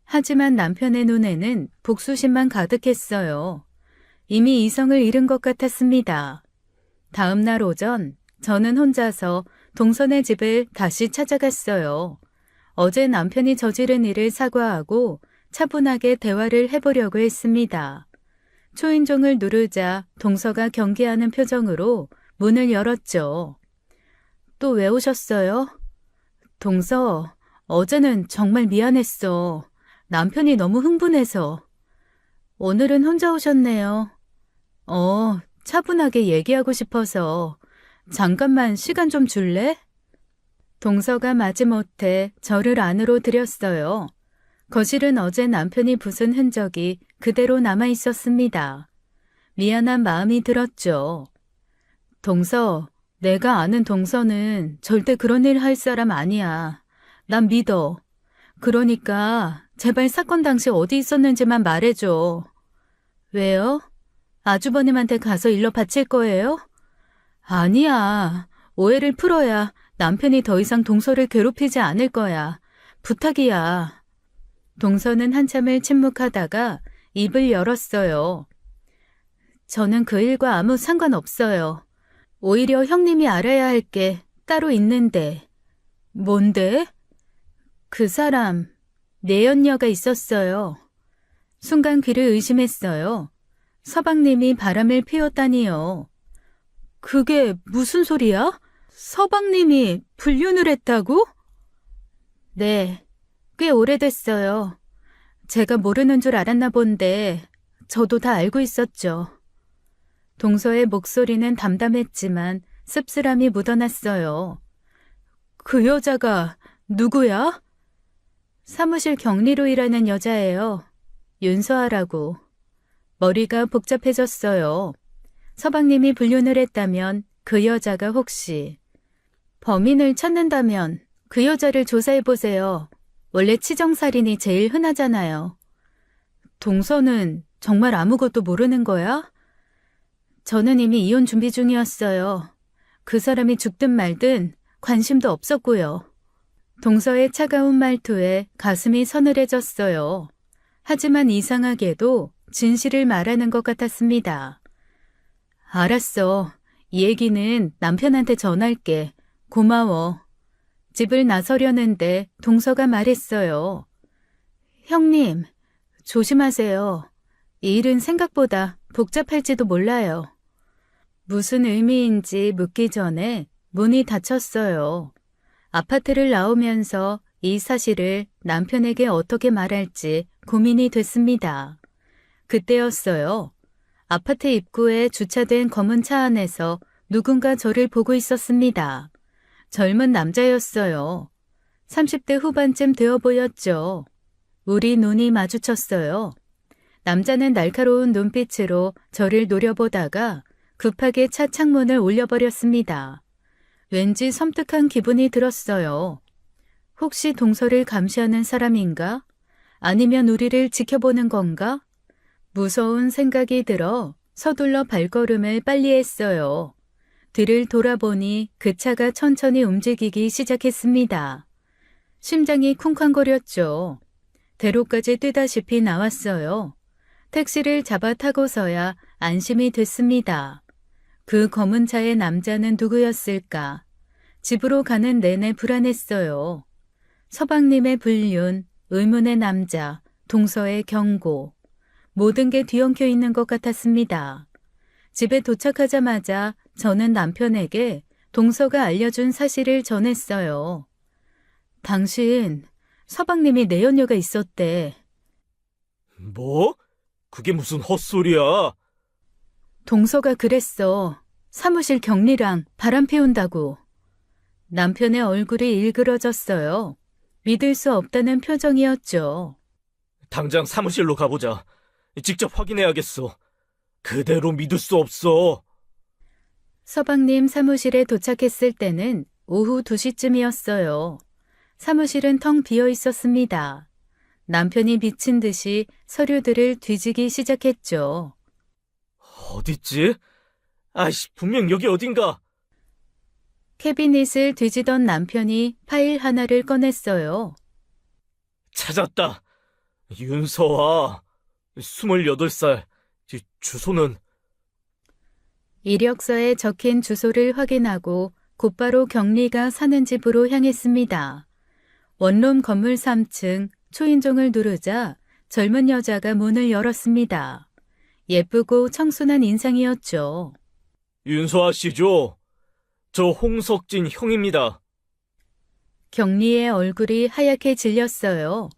하지만 남편의 눈에는 복수심만 가득했어요. 이미 이성을 잃은 것 같았습니다. 다음 날 오전, 저는 혼자서 동선의 집을 다시 찾아갔어요. 어제 남편이 저지른 일을 사과하고 차분하게 대화를 해보려고 했습니다. 초인종을 누르자 동서가 경계하는 표정으로 문을 열었죠. 또 왜 오셨어요? 동서, 어제는 정말 미안했어. 남편이 너무 흥분해서. 오늘은 혼자 오셨네요. 차분하게 얘기하고 싶어서. 잠깐만 시간 좀 줄래? 동서가 마지못해 저를 안으로 들였어요. 거실은 어제 남편이 부순 흔적이 그대로 남아 있었습니다. 미안한 마음이 들었죠. 동서, 내가 아는 동서는 절대 그런 일 할 사람 아니야. 난 믿어. 그러니까 제발 사건 당시 어디 있었는지만 말해줘. 왜요? 아주버님한테 가서 일러 바칠 거예요? 아니야. 오해를 풀어야 남편이 더 이상 동서를 괴롭히지 않을 거야. 부탁이야. 동서는 한참을 침묵하다가 입을 열었어요. 저는 그 일과 아무 상관없어요. 오히려 형님이 알아야 할 게 따로 있는데. 뭔데? 그 사람, 내연녀가 있었어요. 순간 귀를 의심했어요. 서방님이 바람을 피웠다니요. 그게 무슨 소리야? 서방님이 불륜을 했다고? 네, 꽤 오래됐어요. 제가 모르는 줄 알았나 본데 저도 다 알고 있었죠. 동서의 목소리는 담담했지만 씁쓸함이 묻어났어요. 그 여자가 누구야? 사무실 격리로 일하는 여자예요. 윤서아라고. 머리가 복잡해졌어요. 서방님이 불륜을 했다면 그 여자가 혹시 범인을 찾는다면 그 여자를 조사해보세요. 원래 치정살인이 제일 흔하잖아요. 동서는 정말 아무것도 모르는 거야? 저는 이미 이혼 준비 중이었어요. 그 사람이 죽든 말든 관심도 없었고요. 동서의 차가운 말투에 가슴이 서늘해졌어요. 하지만 이상하게도 진실을 말하는 것 같았습니다. 알았어. 이 얘기는 남편한테 전할게. 고마워. 집을 나서려는데 동서가 말했어요. 형님, 조심하세요. 이 일은 생각보다 복잡할지도 몰라요. 무슨 의미인지 묻기 전에 문이 닫혔어요. 아파트를 나오면서 이 사실을 남편에게 어떻게 말할지 고민이 됐습니다. 그때였어요. 아파트 입구에 주차된 검은 차 안에서 누군가 저를 보고 있었습니다. 젊은 남자였어요. 30대 후반쯤 되어 보였죠. 우리 눈이 마주쳤어요. 남자는 날카로운 눈빛으로 저를 노려보다가 급하게 차 창문을 올려버렸습니다. 왠지 섬뜩한 기분이 들었어요. 혹시 동서를 감시하는 사람인가? 아니면 우리를 지켜보는 건가? 무서운 생각이 들어 서둘러 발걸음을 빨리 했어요. 뒤를 돌아보니 그 차가 천천히 움직이기 시작했습니다. 심장이 쿵쾅거렸죠. 대로까지 뛰다시피 나왔어요. 택시를 잡아 타고서야 안심이 됐습니다. 그 검은 차의 남자는 누구였을까? 집으로 가는 내내 불안했어요. 서방님의 불륜, 의문의 남자, 동서의 경고. 모든 게 뒤엉켜 있는 것 같았습니다. 집에 도착하자마자 저는 남편에게 동서가 알려준 사실을 전했어요. 당신, 서방님이 내연녀가 있었대. 뭐? 그게 무슨 헛소리야? 동서가 그랬어. 사무실 격리랑 바람 피운다고. 남편의 얼굴이 일그러졌어요. 믿을 수 없다는 표정이었죠. 당장 사무실로 가보자. 직접 확인해야겠어. 그대로 믿을 수 없어. 서방님 사무실에 도착했을 때는 오후 2시쯤이었어요. 사무실은 텅 비어 있었습니다. 남편이 미친 듯이 서류들을 뒤지기 시작했죠. 어딨지? 아이씨, 분명 여기 어딘가. 캐비닛을 뒤지던 남편이 파일 하나를 꺼냈어요. 찾았다. 윤서아, 28살. 주소는? 이력서에 적힌 주소를 확인하고 곧바로 경리가 사는 집으로 향했습니다. 원룸 건물 3층 초인종을 누르자 젊은 여자가 문을 열었습니다. 예쁘고 청순한 인상이었죠. 윤서아 씨죠? 저 홍석진 형입니다. 경리의 얼굴이 하얗게 질렸어요.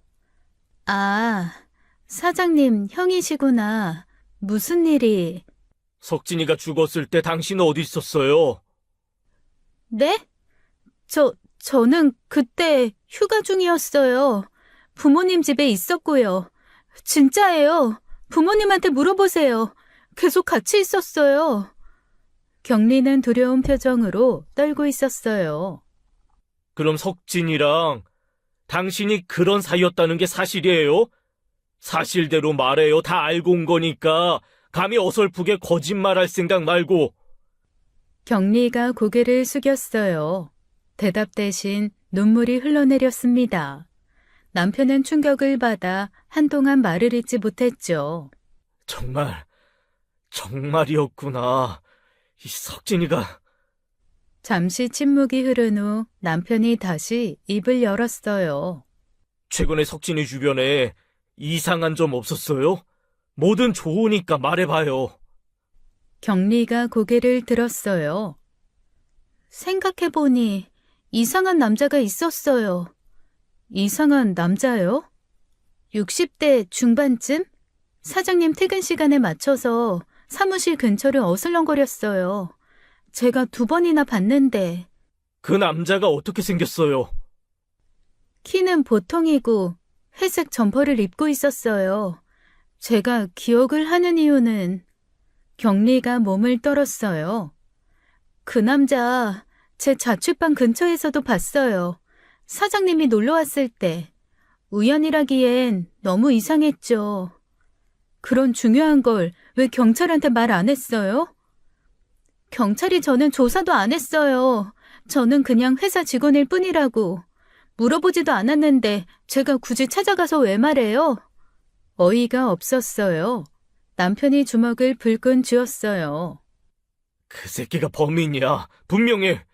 아, 사장님 형이시구나. 무슨 일이? 석진이가 죽었을 때 당신은 어디 있었어요? 네? 저는 그때 휴가 중이었어요. 부모님 집에 있었고요. 진짜예요. 부모님한테 물어보세요. 계속 같이 있었어요. 경리는 두려운 표정으로 떨고 있었어요. 그럼 석진이랑 당신이 그런 사이였다는 게 사실이에요? 사실대로 말해요. 다 알고 온 거니까 감히 어설프게 거짓말할 생각 말고. 경리가 고개를 숙였어요. 대답 대신 눈물이 흘러내렸습니다. 남편은 충격을 받아 한동안 말을 잇지 못했죠. 정말이었구나. 이 석진이가. 잠시 침묵이 흐른 후 남편이 다시 입을 열었어요. 최근에 석진이 주변에 이상한 점 없었어요? 뭐든 좋으니까 말해봐요. 경리가 고개를 들었어요. 생각해보니 이상한 남자가 있었어요. 이상한 남자요? 60대 중반쯤? 사장님 퇴근 시간에 맞춰서 사무실 근처를 어슬렁거렸어요. 제가 2번이나 봤는데. 그 남자가 어떻게 생겼어요? 키는 보통이고 회색 점퍼를 입고 있었어요. 제가 기억을 하는 이유는 경리가 몸을 떨었어요. 그 남자 제 자취방 근처에서도 봤어요. 사장님이 놀러 왔을 때. 우연이라기엔 너무 이상했죠. 그런 중요한 걸 왜 경찰한테 말 안 했어요? 경찰이 저는 조사도 안 했어요. 저는 그냥 회사 직원일 뿐이라고. 물어보지도 않았는데 제가 굳이 찾아가서 왜 말해요? 어이가 없었어요. 남편이 주먹을 불끈 쥐었어요. 그 새끼가 범인이야. 분명해.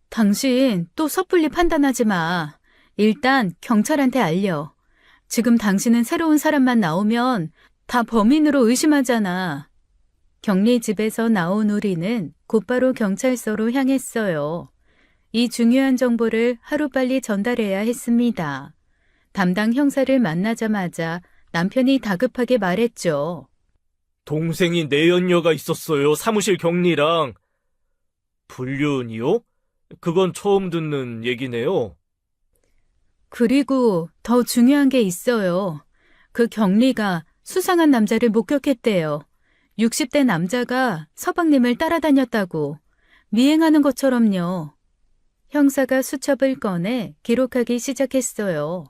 당신 또 섣불리 판단하지 마. 일단 경찰한테 알려. 지금 당신은 새로운 사람만 나오면 다 범인으로 의심하잖아. 격리 집에서 나온 우리는 곧바로 경찰서로 향했어요. 이 중요한 정보를 하루빨리 전달해야 했습니다. 담당 형사를 만나자마자 남편이 다급하게 말했죠. 동생이 내연녀가 있었어요. 사무실 격리랑. 불륜이요? 그건 처음 듣는 얘기네요. 그리고 더 중요한 게 있어요. 그 격리가 수상한 남자를 목격했대요. 60대 남자가 서방님을 따라다녔다고. 미행하는 것처럼요. 형사가 수첩을 꺼내 기록하기 시작했어요.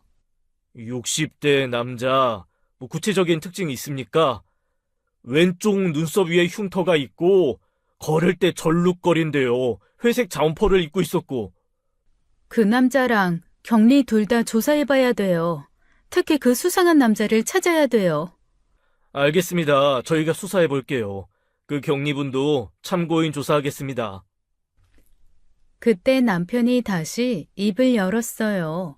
60대 남자, 뭐 구체적인 특징이 있습니까? 왼쪽 눈썹 위에 흉터가 있고, 걸을 때 절룩거린대요. 회색 자원포를 입고 있었고. 그 남자랑 격리 둘 다 조사해봐야 돼요. 특히 그 수상한 남자를 찾아야 돼요. 알겠습니다. 저희가 수사해 볼게요. 그 격리분도 참고인 조사하겠습니다. 그때 남편이 다시 입을 열었어요.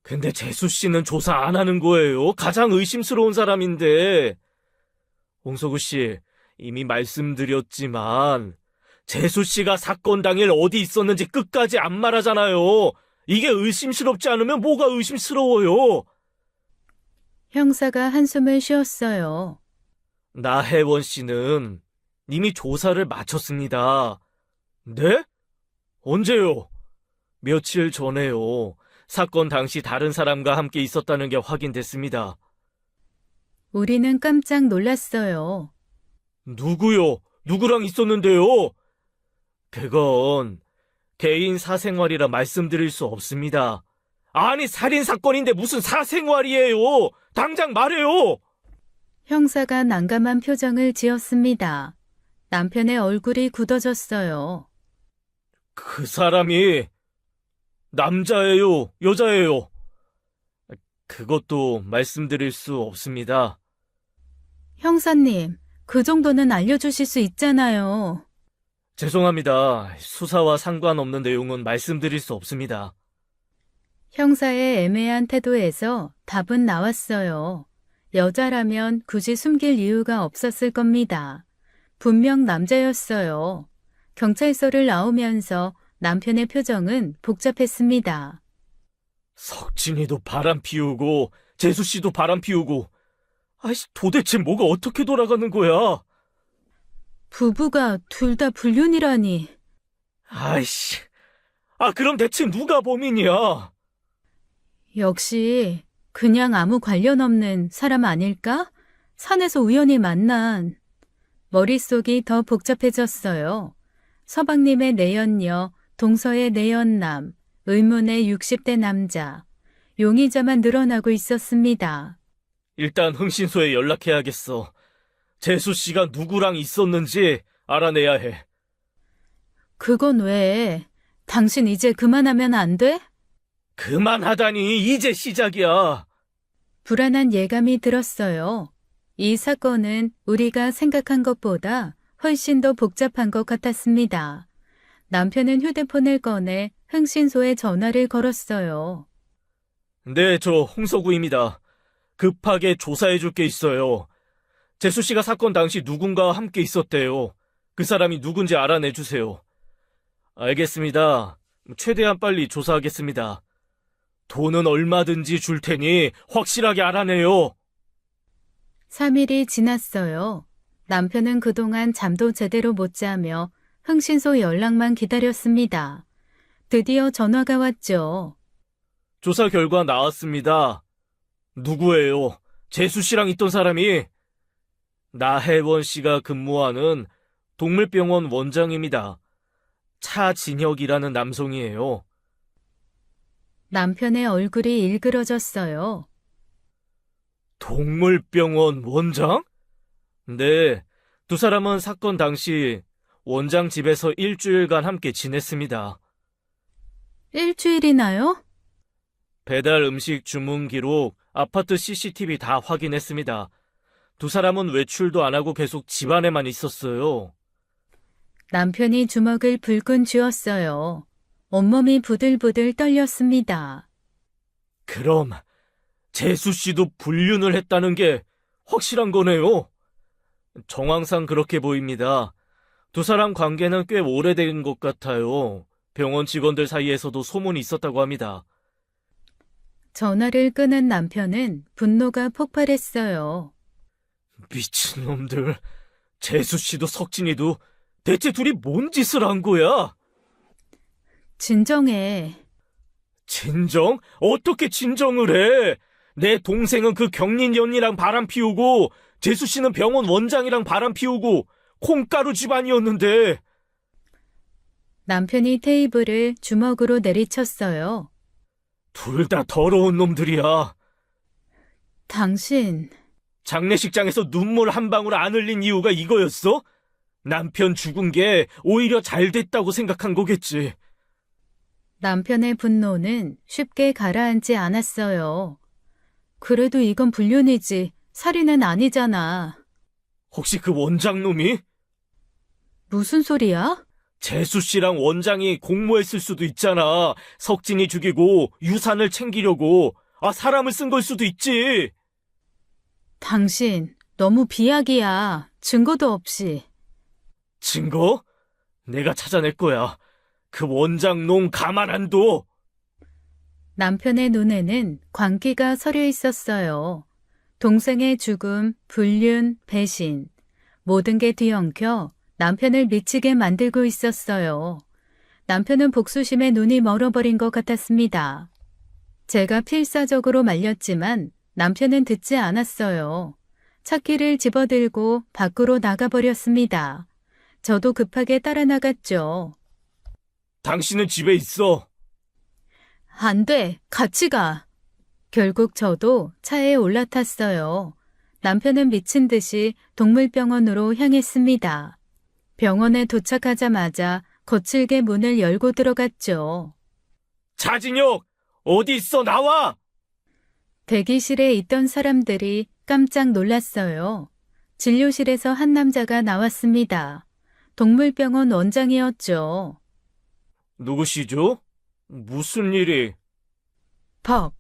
근데 재수 씨는 조사 안 하는 거예요. 가장 의심스러운 사람인데. 홍석우 씨, 이미 말씀드렸지만 재수 씨가 사건 당일 어디 있었는지 끝까지 안 말하잖아요. 이게 의심스럽지 않으면 뭐가 의심스러워요? 형사가 한숨을 쉬었어요. 나혜원 씨는 이미 조사를 마쳤습니다. 네? 언제요? 며칠 전에요. 사건 당시 다른 사람과 함께 있었다는 게 확인됐습니다. 우리는 깜짝 놀랐어요. 누구요? 누구랑 있었는데요? 그건 개인 사생활이라 말씀드릴 수 없습니다. 아니, 살인사건인데 무슨 사생활이에요? 당장 말해요! 형사가 난감한 표정을 지었습니다. 남편의 얼굴이 굳어졌어요. 그 사람이 남자예요? 여자예요? 그것도 말씀드릴 수 없습니다. 형사님, 그 정도는 알려주실 수 있잖아요. 죄송합니다. 수사와 상관없는 내용은 말씀드릴 수 없습니다. 형사의 애매한 태도에서 답은 나왔어요. 여자라면 굳이 숨길 이유가 없었을 겁니다. 분명 남자였어요. 경찰서를 나오면서 남편의 표정은 복잡했습니다. 석진이도 바람 피우고 재수 씨도 바람 피우고 아이씨 도대체 뭐가 어떻게 돌아가는 거야? 부부가 둘 다 불륜이라니. 아이씨. 그럼 대체 누가 범인이야? 역시 그냥 아무 관련 없는 사람 아닐까? 산에서 우연히 만난. 머릿속이 더 복잡해졌어요. 서방님의 내연녀, 동서의 내연남, 의문의 60대 남자. 용의자만 늘어나고 있었습니다. 일단 흥신소에 연락해야겠어. 재수 씨가 누구랑 있었는지 알아내야 해. 그건 왜? 당신 이제 그만하면 안 돼? 그만하다니 이제 시작이야. 불안한 예감이 들었어요. 이 사건은 우리가 생각한 것보다 훨씬 더 복잡한 것 같았습니다. 남편은 휴대폰을 꺼내 흥신소에 전화를 걸었어요. 네, 저 홍서구입니다. 급하게 조사해 줄 게 있어요. 재수 씨가 사건 당시 누군가와 함께 있었대요. 그 사람이 누군지 알아내 주세요. 알겠습니다. 최대한 빨리 조사하겠습니다. 돈은 얼마든지 줄 테니 확실하게 알아내요. 3일이 지났어요. 남편은 그동안 잠도 제대로 못 자며 흥신소 연락만 기다렸습니다. 드디어 전화가 왔죠. 조사 결과 나왔습니다. 누구예요? 재수 씨랑 있던 사람이 나혜원 씨가 근무하는 동물병원 원장입니다. 차진혁이라는 남성이에요. 남편의 얼굴이 일그러졌어요. 동물병원 원장? 네, 두 사람은 사건 당시 원장 집에서 일주일간 함께 지냈습니다. 일주일이나요? 배달 음식 주문 기록, 아파트 CCTV 다 확인했습니다. 두 사람은 외출도 안 하고 계속 집안에만 있었어요. 남편이 주먹을 불끈 쥐었어요. 온몸이 부들부들 떨렸습니다. 그럼 재수 씨도 불륜을 했다는 게 확실한 거네요. 정황상 그렇게 보입니다. 두 사람 관계는 꽤 오래된 것 같아요. 병원 직원들 사이에서도 소문이 있었다고 합니다. 전화를 끊은 남편은 분노가 폭발했어요. 미친놈들. 재수 씨도 석진이도 대체 둘이 뭔 짓을 한 거야? 진정해. 진정? 어떻게 진정을 해? 내 동생은 그 경린 언니랑 바람 피우고 재수 씨는 병원 원장이랑 바람 피우고 콩가루 집안이었는데. 남편이 테이블을 주먹으로 내리쳤어요. 둘 다 더러운 놈들이야. 당신, 장례식장에서 눈물 한 방울 안 흘린 이유가 이거였어? 남편 죽은 게 오히려 잘 됐다고 생각한 거겠지. 남편의 분노는 쉽게 가라앉지 않았어요. 그래도 이건 불륜이지, 살인은 아니잖아. 혹시 그 원장놈이? 무슨 소리야? 재수 씨랑 원장이 공모했을 수도 있잖아. 석진이 죽이고 유산을 챙기려고. 사람을 쓴 걸 수도 있지. 당신, 너무 비약이야. 증거도 없이. 증거? 내가 찾아낼 거야. 그 원장놈 가만 안 둬. 남편의 눈에는 광기가 서려 있었어요. 동생의 죽음, 불륜, 배신. 모든 게 뒤엉켜 남편을 미치게 만들고 있었어요. 남편은 복수심에 눈이 멀어버린 것 같았습니다. 제가 필사적으로 말렸지만 남편은 듣지 않았어요. 차키를 집어들고 밖으로 나가버렸습니다. 저도 급하게 따라 나갔죠. 당신은 집에 있어. 안 돼, 같이 가. 결국 저도 차에 올라탔어요. 남편은 미친 듯이 동물병원으로 향했습니다. 병원에 도착하자마자 거칠게 문을 열고 들어갔죠. 차진혁! 어디 있어? 나와! 대기실에 있던 사람들이 깜짝 놀랐어요. 진료실에서 한 남자가 나왔습니다. 동물병원 원장이었죠. 누구시죠? 무슨 일이? 퍽.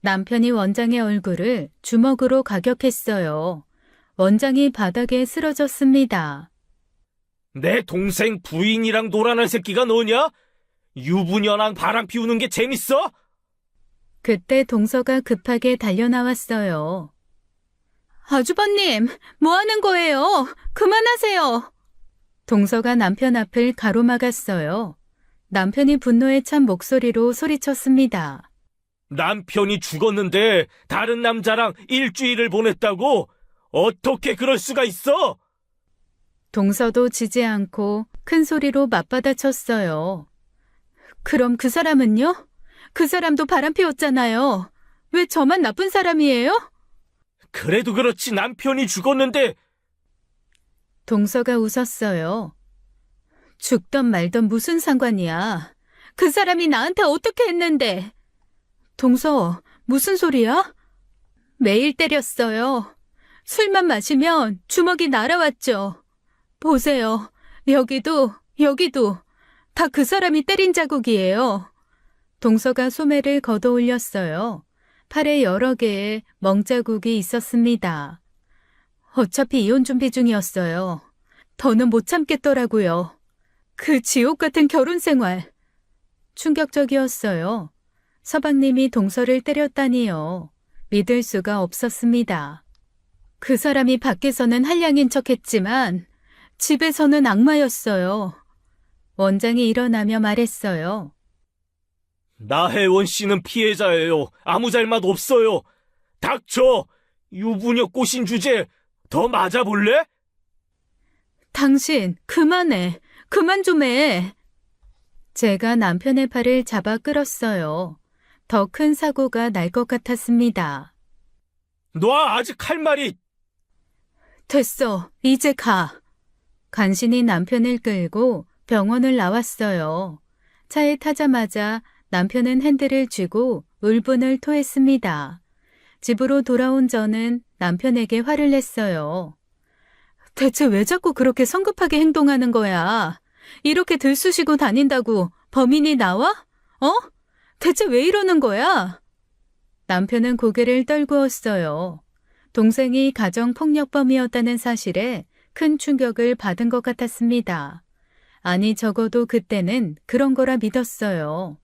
남편이 원장의 얼굴을 주먹으로 가격했어요. 원장이 바닥에 쓰러졌습니다. 내 동생 부인이랑 놀아날 새끼가 너냐? 유부녀랑 바람 피우는 게 재밌어? 그때 동서가 급하게 달려나왔어요. 아주버님, 뭐 하는 거예요? 그만하세요. 동서가 남편 앞을 가로막았어요. 남편이 분노에 찬 목소리로 소리쳤습니다. 남편이 죽었는데 다른 남자랑 일주일을 보냈다고? 어떻게 그럴 수가 있어? 동서도 지지 않고 큰 소리로 맞받아쳤어요. 그럼 그 사람은요? 그 사람도 바람 피웠잖아요. 왜 저만 나쁜 사람이에요? 그래도 그렇지 남편이 죽었는데. 동서가 웃었어요. 죽던 말던 무슨 상관이야. 그 사람이 나한테 어떻게 했는데. 동서, 무슨 소리야? 매일 때렸어요. 술만 마시면 주먹이 날아왔죠. 보세요. 여기도 다 그 사람이 때린 자국이에요. 동서가 소매를 걷어 올렸어요. 팔에 여러 개의 멍자국이 있었습니다. 어차피 이혼 준비 중이었어요. 더는 못 참겠더라고요. 그 지옥 같은 결혼 생활. 충격적이었어요. 서방님이 동서를 때렸다니요. 믿을 수가 없었습니다. 그 사람이 밖에서는 한량인 척했지만 집에서는 악마였어요. 원장이 일어나며 말했어요. 나혜원 씨는 피해자예요. 아무 잘못 없어요. 닥쳐. 유부녀 꼬신 주제 더 맞아볼래? 당신 그만해. 그만 좀 해. 제가 남편의 팔을 잡아 끌었어요. 더 큰 사고가 날 것 같았습니다. 너 아직 할 말이. 됐어. 이제 가. 간신히 남편을 끌고 병원을 나왔어요. 차에 타자마자 남편은 핸들을 쥐고 울분을 토했습니다. 집으로 돌아온 저는 남편에게 화를 냈어요. 대체 왜 자꾸 그렇게 성급하게 행동하는 거야? 이렇게 들쑤시고 다닌다고 범인이 나와? 어? 대체 왜 이러는 거야? 남편은 고개를 떨구었어요. 동생이 가정폭력범이었다는 사실에 큰 충격을 받은 것 같았습니다. 아니, 적어도 그때는 그런 거라 믿었어요.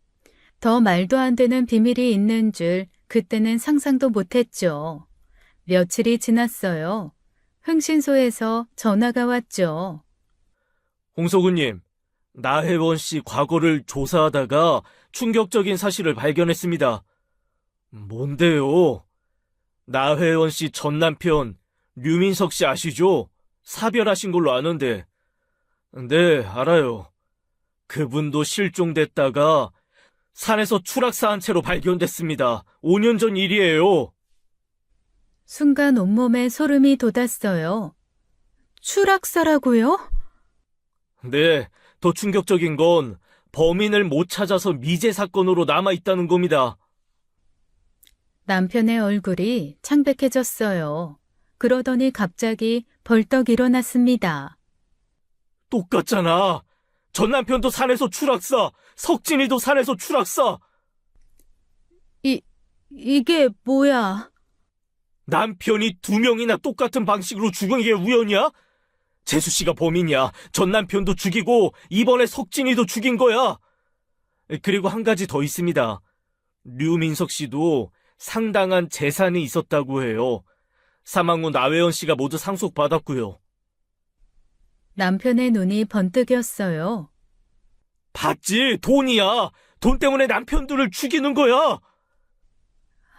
더 말도 안 되는 비밀이 있는 줄 그때는 상상도 못했죠. 며칠이 지났어요. 흥신소에서 전화가 왔죠. 홍석우님, 나혜원 씨 과거를 조사하다가 충격적인 사실을 발견했습니다. 뭔데요? 나혜원 씨 전 남편 류민석 씨 아시죠? 사별하신 걸로 아는데. 네, 알아요. 그분도 실종됐다가 산에서 추락사한 채로 발견됐습니다. 5년 전 일이에요. 순간 온몸에 소름이 돋았어요. 추락사라고요? 네, 더 충격적인 건 범인을 못 찾아서 미제 사건으로 남아있다는 겁니다. 남편의 얼굴이 창백해졌어요. 그러더니 갑자기 벌떡 일어났습니다. 똑같잖아. 전 남편도 산에서 추락사, 석진이도 산에서 추락사. 이게 뭐야? 남편이 2명이나 똑같은 방식으로 죽은 게 우연이야? 재수 씨가 범인이야. 전 남편도 죽이고 이번에 석진이도 죽인 거야. 그리고 한 가지 더 있습니다. 류민석 씨도 상당한 재산이 있었다고 해요. 사망 후 나혜원 씨가 모두 상속받았고요. 남편의 눈이 번뜩였어요. 봤지? 돈이야. 돈 때문에 남편들을 죽이는 거야.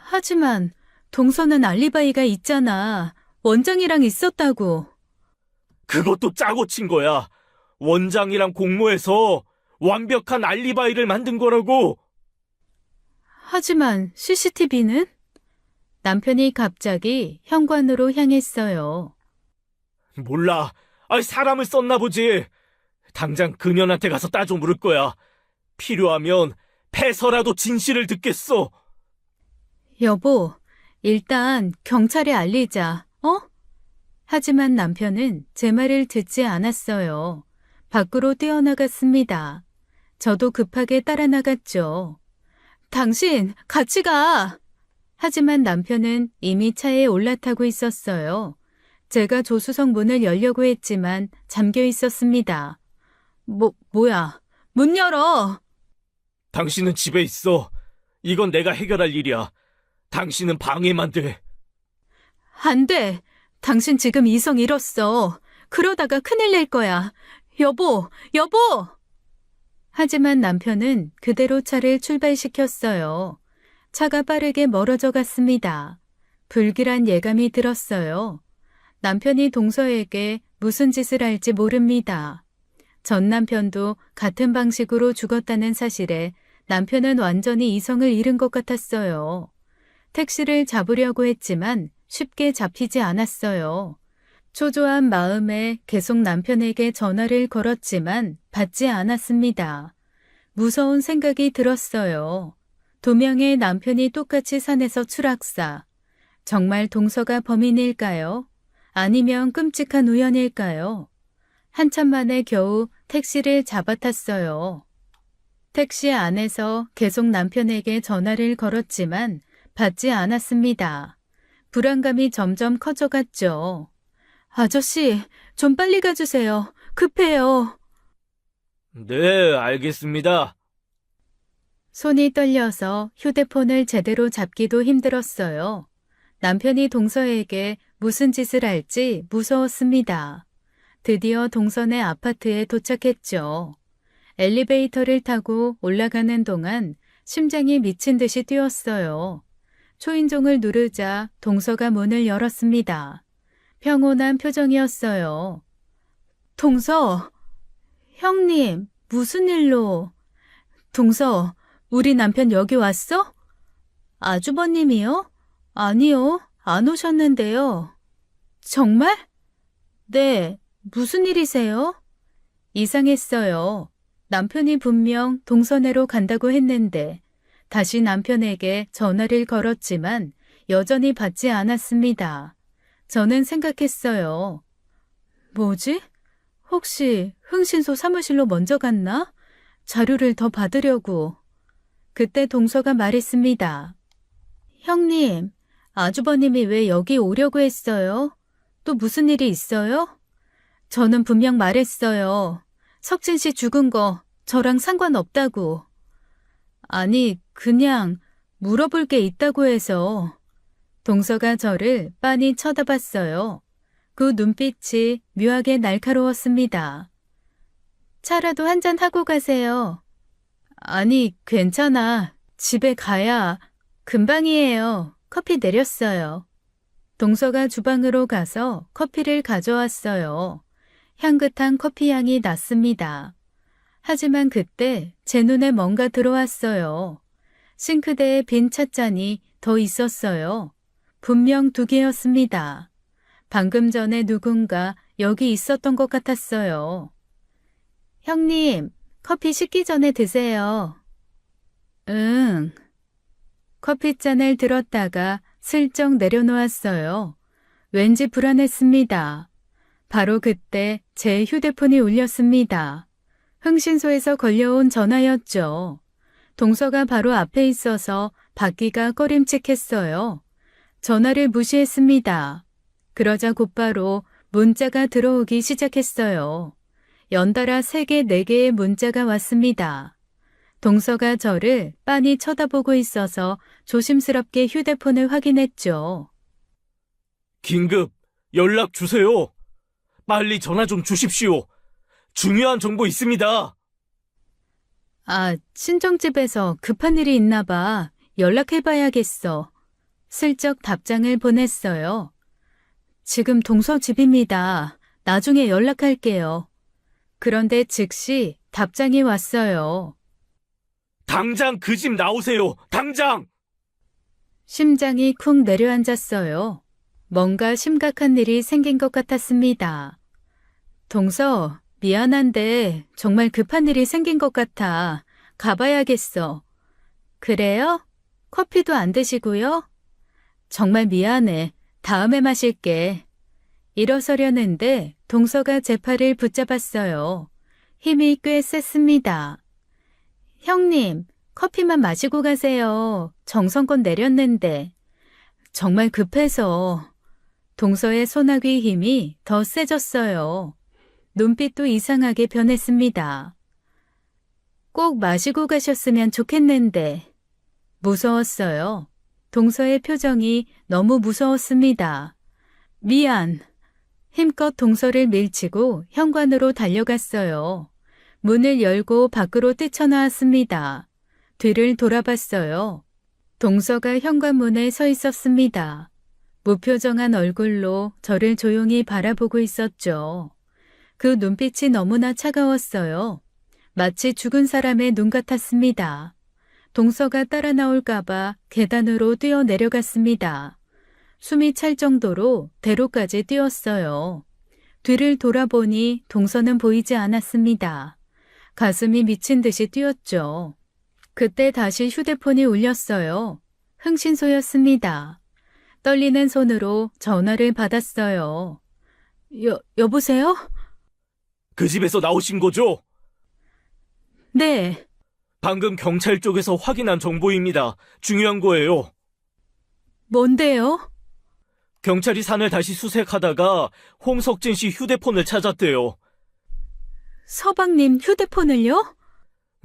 하지만 동서는 알리바이가 있잖아. 원장이랑 있었다고. 그것도 짜고 친 거야. 원장이랑 공모해서 완벽한 알리바이를 만든 거라고. 하지만 CCTV는? 남편이 갑자기 현관으로 향했어요. 몰라. 사람을 썼나 보지. 당장 그년한테 가서 따져 물을 거야. 필요하면 패서라도 진실을 듣겠어. 여보, 일단 경찰에 알리자, 어? 하지만 남편은 제 말을 듣지 않았어요. 밖으로 뛰어나갔습니다. 저도 급하게 따라 나갔죠. 당신, 같이 가! 하지만 남편은 이미 차에 올라타고 있었어요. 제가 조수석 문을 열려고 했지만 잠겨 있었습니다. 뭐야? 문 열어! 당신은 집에 있어. 이건 내가 해결할 일이야. 당신은 방해만 돼. 안 돼! 당신 지금 이성 잃었어. 그러다가 큰일 낼 거야. 여보! 여보! 하지만 남편은 그대로 차를 출발시켰어요. 차가 빠르게 멀어져 갔습니다. 불길한 예감이 들었어요. 남편이 동서에게 무슨 짓을 할지 모릅니다. 전 남편도 같은 방식으로 죽었다는 사실에 남편은 완전히 이성을 잃은 것 같았어요. 택시를 잡으려고 했지만 쉽게 잡히지 않았어요. 초조한 마음에 계속 남편에게 전화를 걸었지만 받지 않았습니다. 무서운 생각이 들었어요. 2명의 남편이 똑같이 산에서 추락사. 정말 동서가 범인일까요? 아니면 끔찍한 우연일까요? 한참 만에 겨우 택시를 잡아탔어요. 택시 안에서 계속 남편에게 전화를 걸었지만 받지 않았습니다. 불안감이 점점 커져갔죠. 아저씨, 좀 빨리 가주세요. 급해요. 네, 알겠습니다. 손이 떨려서 휴대폰을 제대로 잡기도 힘들었어요. 남편이 동서에게 무슨 짓을 할지 무서웠습니다. 드디어 동선의 아파트에 도착했죠. 엘리베이터를 타고 올라가는 동안 심장이 미친 듯이 뛰었어요. 초인종을 누르자 동서가 문을 열었습니다. 평온한 표정이었어요. 동서, 형님, 무슨 일로? 동서, 우리 남편 여기 왔어? 아주버님이요? 아니요, 안 오셨는데요. 정말? 네, 무슨 일이세요? 이상했어요. 남편이 분명 동서내로 간다고 했는데 다시 남편에게 전화를 걸었지만 여전히 받지 않았습니다. 저는 생각했어요. 뭐지? 혹시 흥신소 사무실로 먼저 갔나? 자료를 더 받으려고. 그때 동서가 말했습니다. 형님, 아주버님이 왜 여기 오려고 했어요? 또 무슨 일이 있어요? 저는 분명 말했어요. 석진 씨 죽은 거 저랑 상관없다고. 아니, 그냥 물어볼 게 있다고 해서. 동서가 저를 빤히 쳐다봤어요. 그 눈빛이 묘하게 날카로웠습니다. 차라도 한잔 하고 가세요. 아니, 괜찮아. 집에 가야 금방이에요. 커피 내렸어요. 동서가 주방으로 가서 커피를 가져왔어요. 향긋한 커피 향이 났습니다. 하지만 그때 제 눈에 뭔가 들어왔어요. 싱크대에 빈 찻잔이 더 있었어요. 분명 2개였습니다. 방금 전에 누군가 여기 있었던 것 같았어요. 형님, 커피 식기 전에 드세요. 응. 커피잔을 들었다가 슬쩍 내려놓았어요. 왠지 불안했습니다. 바로 그때 제 휴대폰이 울렸습니다. 흥신소에서 걸려온 전화였죠. 동서가 바로 앞에 있어서 받기가 꺼림칙했어요. 전화를 무시했습니다. 그러자 곧바로 문자가 들어오기 시작했어요. 연달아 3개, 4개의 문자가 왔습니다. 동서가 저를 빤히 쳐다보고 있어서 조심스럽게 휴대폰을 확인했죠. 긴급 연락 주세요. 빨리 전화 좀 주십시오. 중요한 정보 있습니다. 아, 친정집에서 급한 일이 있나 봐. 연락해봐야겠어. 슬쩍 답장을 보냈어요. 지금 동서 집입니다. 나중에 연락할게요. 그런데 즉시 답장이 왔어요. 당장 그 집 나오세요. 당장! 심장이 쿵 내려앉았어요. 뭔가 심각한 일이 생긴 것 같았습니다. 동서, 미안한데 정말 급한 일이 생긴 것 같아. 가봐야겠어. 그래요? 커피도 안 드시고요? 정말 미안해. 다음에 마실게. 일어서려는데 동서가 제 팔을 붙잡았어요. 힘이 꽤 셌습니다. 형님, 커피만 마시고 가세요. 정성껏 내렸는데. 정말 급해서. 동서의 소나귀 힘이 더 세졌어요. 눈빛도 이상하게 변했습니다. 꼭 마시고 가셨으면 좋겠는데. 무서웠어요. 동서의 표정이 너무 무서웠습니다. 미안. 힘껏 동서를 밀치고 현관으로 달려갔어요. 문을 열고 밖으로 뛰쳐나왔습니다. 뒤를 돌아봤어요. 동서가 현관문에 서 있었습니다. 무표정한 얼굴로 저를 조용히 바라보고 있었죠. 그 눈빛이 너무나 차가웠어요. 마치 죽은 사람의 눈 같았습니다. 동서가 따라 나올까봐 계단으로 뛰어 내려갔습니다. 숨이 찰 정도로 대로까지 뛰었어요. 뒤를 돌아보니 동서는 보이지 않았습니다. 가슴이 미친 듯이 뛰었죠. 그때 다시 휴대폰이 울렸어요. 흥신소였습니다. 떨리는 손으로 전화를 받았어요. 여보세요? 그 집에서 나오신 거죠? 네. 방금 경찰 쪽에서 확인한 정보입니다. 중요한 거예요. 뭔데요? 경찰이 산을 다시 수색하다가 홍석진 씨 휴대폰을 찾았대요. 서방님 휴대폰을요?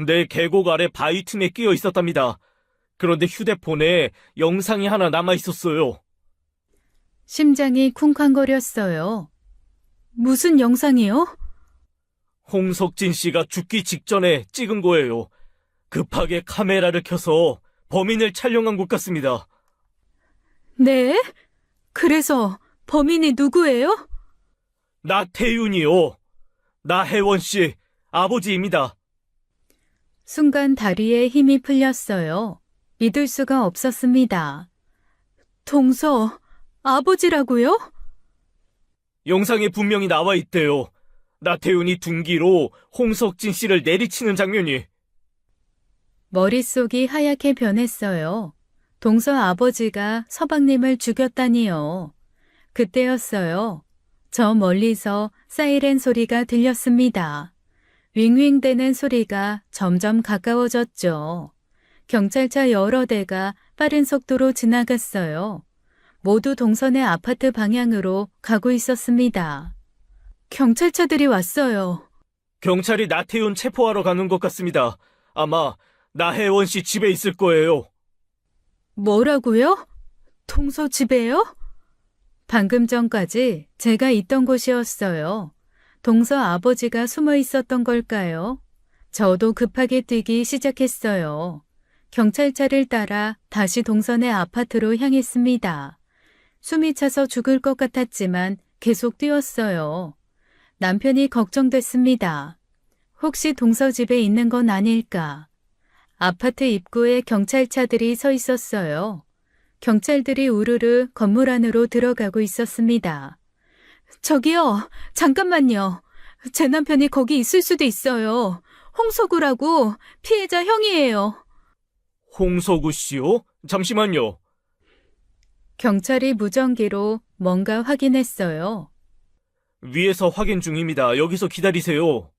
내 계곡 아래 바위 틈에 끼어 있었답니다. 그런데 휴대폰에 영상이 하나 남아 있었어요. 심장이 쿵쾅거렸어요. 무슨 영상이요? 홍석진 씨가 죽기 직전에 찍은 거예요. 급하게 카메라를 켜서 범인을 촬영한 것 같습니다. 네? 그래서 범인이 누구예요? 나태윤이요. 나혜원 씨 아버지입니다. 순간 다리에 힘이 풀렸어요. 믿을 수가 없었습니다. 동서, 아버지라고요? 영상에 분명히 나와 있대요. 나태윤이 둔기로 홍석진 씨를 내리치는 장면이. 머릿속이 하얗게 변했어요. 동서 아버지가 서방님을 죽였다니요. 그때였어요. 저 멀리서 사이렌 소리가 들렸습니다. 윙윙대는 소리가 점점 가까워졌죠. 경찰차 여러 대가 빠른 속도로 지나갔어요. 모두 동선의 아파트 방향으로 가고 있었습니다. 경찰차들이 왔어요. 경찰이 나태윤 체포하러 가는 것 같습니다. 아마 나혜원 씨 집에 있을 거예요. 뭐라고요? 동서 집에요? 방금 전까지 제가 있던 곳이었어요. 동서 아버지가 숨어 있었던 걸까요? 저도 급하게 뛰기 시작했어요. 경찰차를 따라 다시 동선의 아파트로 향했습니다. 숨이 차서 죽을 것 같았지만 계속 뛰었어요. 남편이 걱정됐습니다. 혹시 동서 집에 있는 건 아닐까? 아파트 입구에 경찰차들이 서 있었어요. 경찰들이 우르르 건물 안으로 들어가고 있었습니다. 저기요, 잠깐만요. 제 남편이 거기 있을 수도 있어요. 홍석우라고 피해자 형이에요. 홍석우 씨요? 잠시만요. 경찰이 무전기로 뭔가 확인했어요. 위에서 확인 중입니다. 여기서 기다리세요.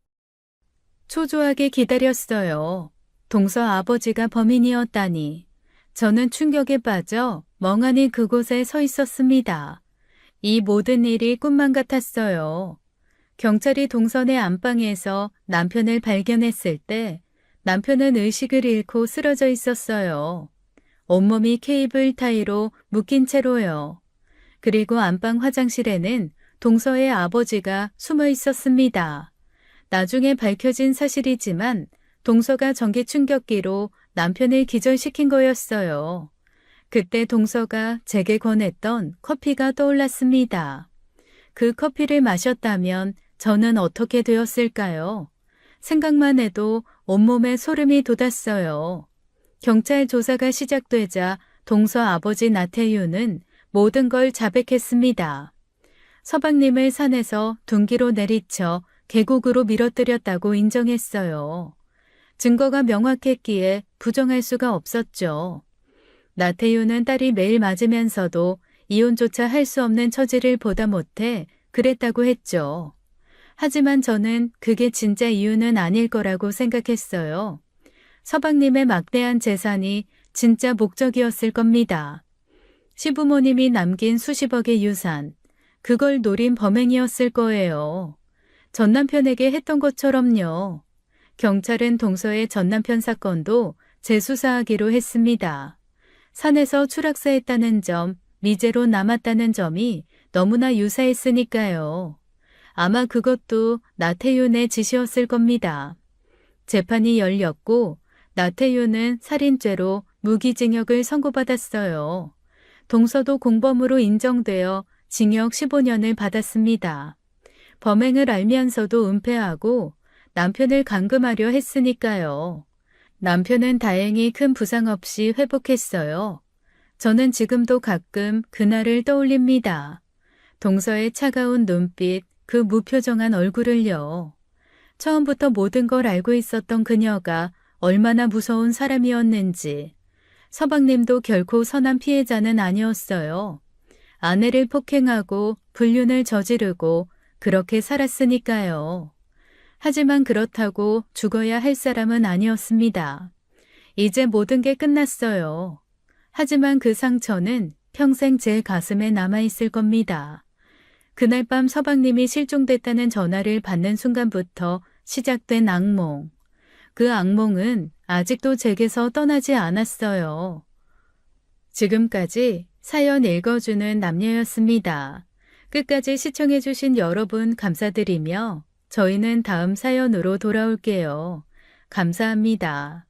초조하게 기다렸어요. 동서 아버지가 범인이었다니. 저는 충격에 빠져 멍하니 그곳에 서 있었습니다. 이 모든 일이 꿈만 같았어요. 경찰이 동선의 안방에서 남편을 발견했을 때 남편은 의식을 잃고 쓰러져 있었어요. 온몸이 케이블 타이로 묶인 채로요. 그리고 안방 화장실에는 동서의 아버지가 숨어 있었습니다. 나중에 밝혀진 사실이지만 동서가 전기 충격기로 남편을 기절시킨 거였어요. 그때 동서가 제게 권했던 커피가 떠올랐습니다. 그 커피를 마셨다면 저는 어떻게 되었을까요? 생각만 해도 온몸에 소름이 돋았어요. 경찰 조사가 시작되자 동서 아버지 나태유는 모든 걸 자백했습니다. 서방님을 산에서 둔기로 내리쳐 계곡으로 밀어뜨렸다고 인정했어요. 증거가 명확했기에 부정할 수가 없었죠. 나태유는 딸이 매일 맞으면서도 이혼조차 할 수 없는 처지를 보다 못해 그랬다고 했죠. 하지만 저는 그게 진짜 이유는 아닐 거라고 생각했어요. 서방님의 막대한 재산이 진짜 목적이었을 겁니다. 시부모님이 남긴 수십억의 유산, 그걸 노린 범행이었을 거예요. 전남편에게 했던 것처럼요. 경찰은 동서의 전남편 사건도 재수사하기로 했습니다. 산에서 추락사했다는 점, 미제로 남았다는 점이 너무나 유사했으니까요. 아마 그것도 나태윤의 짓이었을 겁니다. 재판이 열렸고 나태윤은 살인죄로 무기징역을 선고받았어요. 동서도 공범으로 인정되어 징역 15년을 받았습니다. 범행을 알면서도 은폐하고 남편을 감금하려 했으니까요. 남편은 다행히 큰 부상 없이 회복했어요. 저는 지금도 가끔 그날을 떠올립니다. 동서의 차가운 눈빛, 그 무표정한 얼굴을요. 처음부터 모든 걸 알고 있었던 그녀가 얼마나 무서운 사람이었는지. 서방님도 결코 선한 피해자는 아니었어요. 아내를 폭행하고 불륜을 저지르고 그렇게 살았으니까요. 하지만 그렇다고 죽어야 할 사람은 아니었습니다. 이제 모든 게 끝났어요. 하지만 그 상처는 평생 제 가슴에 남아있을 겁니다. 그날 밤 서방님이 실종됐다는 전화를 받는 순간부터 시작된 악몽. 그 악몽은 아직도 제게서 떠나지 않았어요. 지금까지 사연 읽어주는 남녀였습니다. 끝까지 시청해주신 여러분 감사드리며 저희는 다음 사연으로 돌아올게요. 감사합니다.